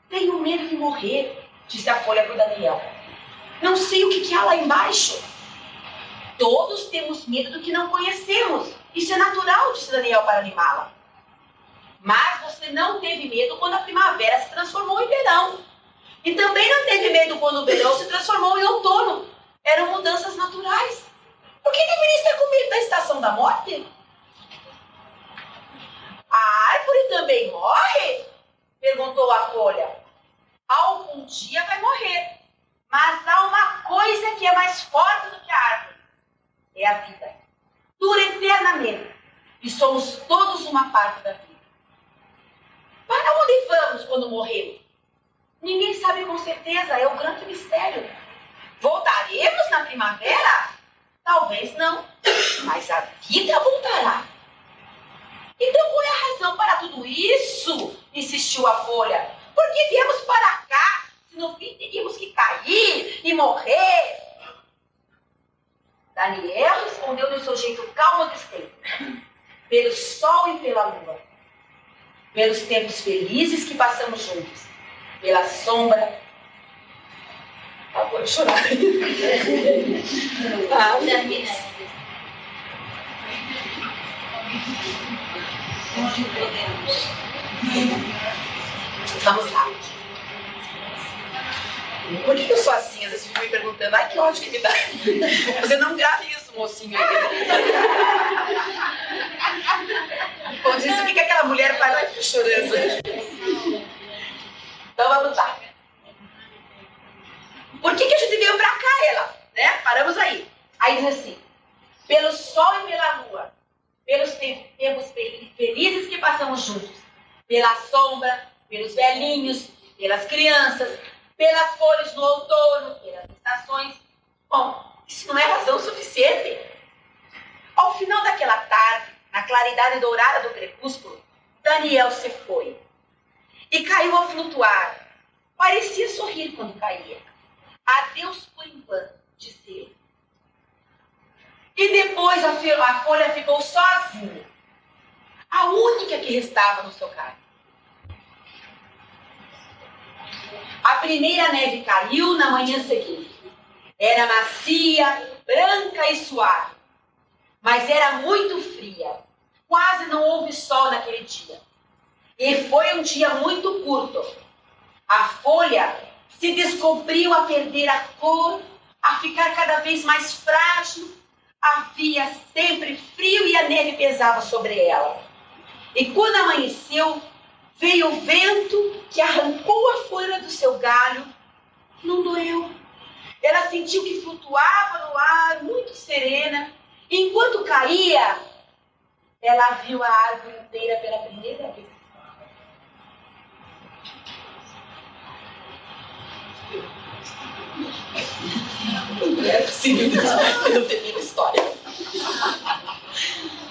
Tenho medo de morrer, disse a folha para o Daniel. Não sei o que há lá embaixo. Todos temos medo do que não conhecemos. Isso é natural, disse Daniel para animá-la. Mas você não teve medo quando a primavera se transformou em verão. E também não teve medo quando o verão se transformou em outono. Eram mudanças naturais. Por que deveria estar com medo da estação da morte? A árvore também morre? Perguntou a folha. Algum dia vai morrer. Mas há uma coisa que é mais forte do que a árvore. É a vida. Dura eternamente. E somos todos uma parte da vida. Para onde vamos quando morremos? Ninguém sabe com certeza, é o grande mistério. Voltaremos na primavera? Talvez não, mas a vida voltará. Então qual é a razão para tudo isso? Insistiu a folha. Porque viemos para cá, se no fim teríamos que cair e morrer. Daniel respondeu do seu jeito calmo e distante. Pelo sol e pela lua. Pelos tempos felizes que passamos juntos. Pela sombra. Vou chorar. Vamos lá. Por que eu sou assim? Às vezes fico me perguntando, ai que ódio que me dá. Você não grave isso, mocinho. Como diz, o que aquela mulher faz? Ai, fico chorando. Então vamos lá. Por que a gente veio pra cá, ela? Né? Paramos aí. Aí diz assim, pelo sol e pela lua, pelos tempos felizes que passamos juntos, pela sombra, pelos velhinhos, pelas crianças, pelas folhas do outono, pelas estações. Bom, isso não é razão suficiente. Ao final daquela tarde, na claridade dourada do crepúsculo, Daniel se foi. E caiu a flutuar. Parecia sorrir quando caía. Adeus por enquanto, disse ele. E depois a folha ficou sozinha. A única que restava no seu carro. A primeira neve caiu na manhã seguinte. Era macia, branca e suave. Mas era muito fria. Quase não houve sol naquele dia. E foi um dia muito curto. A folha se descobriu a perder a cor, a ficar cada vez mais frágil. Havia sempre frio e a neve pesava sobre ela. E quando amanheceu, veio o vento que arrancou a folha do seu galho. Não doeu. Ela sentiu que flutuava no ar, muito serena. E enquanto caía, ela viu a árvore inteira pela primeira vez. Não é possível, não tem nenhuma história.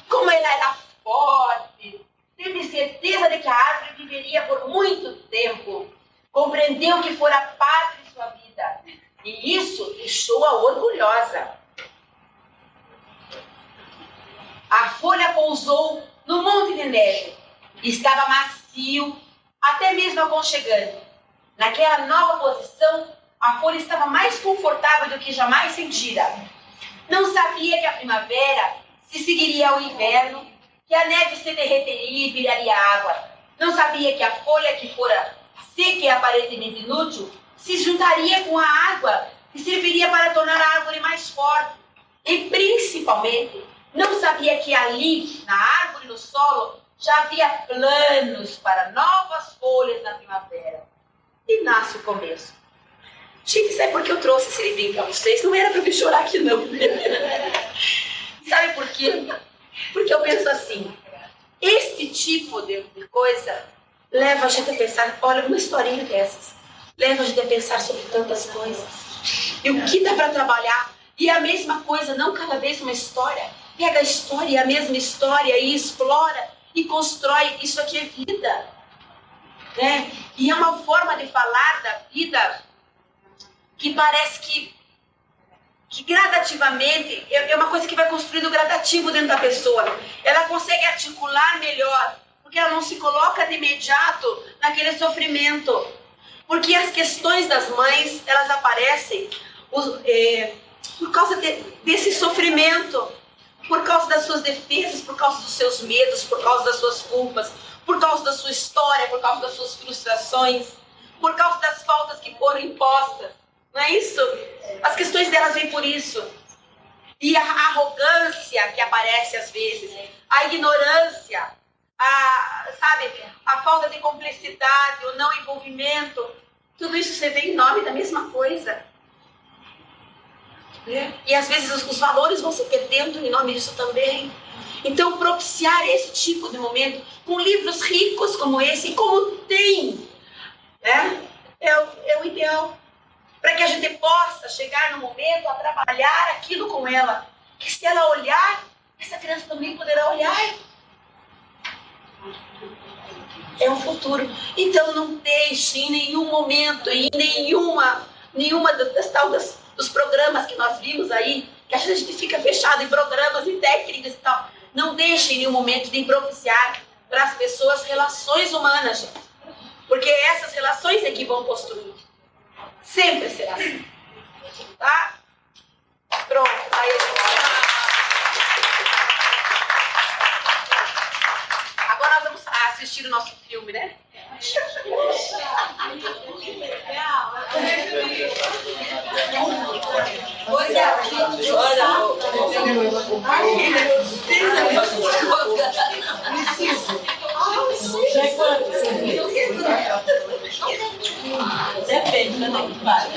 Como ela era forte, teve certeza de que a árvore viveria por muito tempo. Compreendeu que fora parte de sua vida. E isso deixou-a orgulhosa. A folha pousou no monte de neve. Estava macio, até mesmo aconchegante. Naquela nova posição, a folha estava mais confortável do que jamais sentira. Não sabia que a primavera se seguiria ao inverno, que a neve se derreteria e viraria água. Não sabia que a folha que fora seca e aparentemente inútil se juntaria com a água e serviria para tornar a árvore mais forte. E principalmente, não sabia que ali, na árvore, no solo, já havia planos para novas folhas na primavera. E nasce o começo. Gente, sabe por que eu trouxe esse livrinho para vocês? Não era para me chorar aqui, não. Sabe por quê? Porque eu penso assim, este tipo de coisa leva a gente a pensar, olha, uma historinha dessas, leva a gente a pensar sobre tantas coisas. E o que dá para trabalhar? E a mesma coisa, não cada vez uma história. Pega a história, a mesma história e explora e constrói. Isso aqui é vida. né? E é uma forma de falar da vida que parece que gradativamente, é uma coisa que vai construindo gradativo dentro da pessoa. Ela consegue articular melhor, porque ela não se coloca de imediato naquele sofrimento. Porque as questões das mães, elas aparecem por causa desse sofrimento, por causa das suas defesas, por causa dos seus medos, por causa das suas culpas, por causa da sua história, por causa das suas frustrações, por causa das faltas que foram impostas. Não é isso? As questões delas vêm por isso. E a arrogância que aparece às vezes, a ignorância, a falta de cumplicidade, o não envolvimento, tudo isso você vê em nome da mesma coisa. E às vezes os valores vão se perdendo em nome disso também. Então propiciar esse tipo de momento com livros ricos como esse, e como tem, né? É o ideal. Para que a gente possa chegar no momento a trabalhar aquilo com ela. Que se ela olhar, essa criança também poderá olhar. É um futuro. Então não deixe em nenhum momento, em nenhuma dos programas que nós vimos aí, que a gente fica fechado em programas e técnicas e tal. Não deixe em nenhum momento de propiciar para as pessoas relações humanas, gente. Porque essas relações é que vão construir. Sempre será assim. Tá? Pronto. Aí agora nós vamos assistir o nosso filme, né? Depende, né? Vai.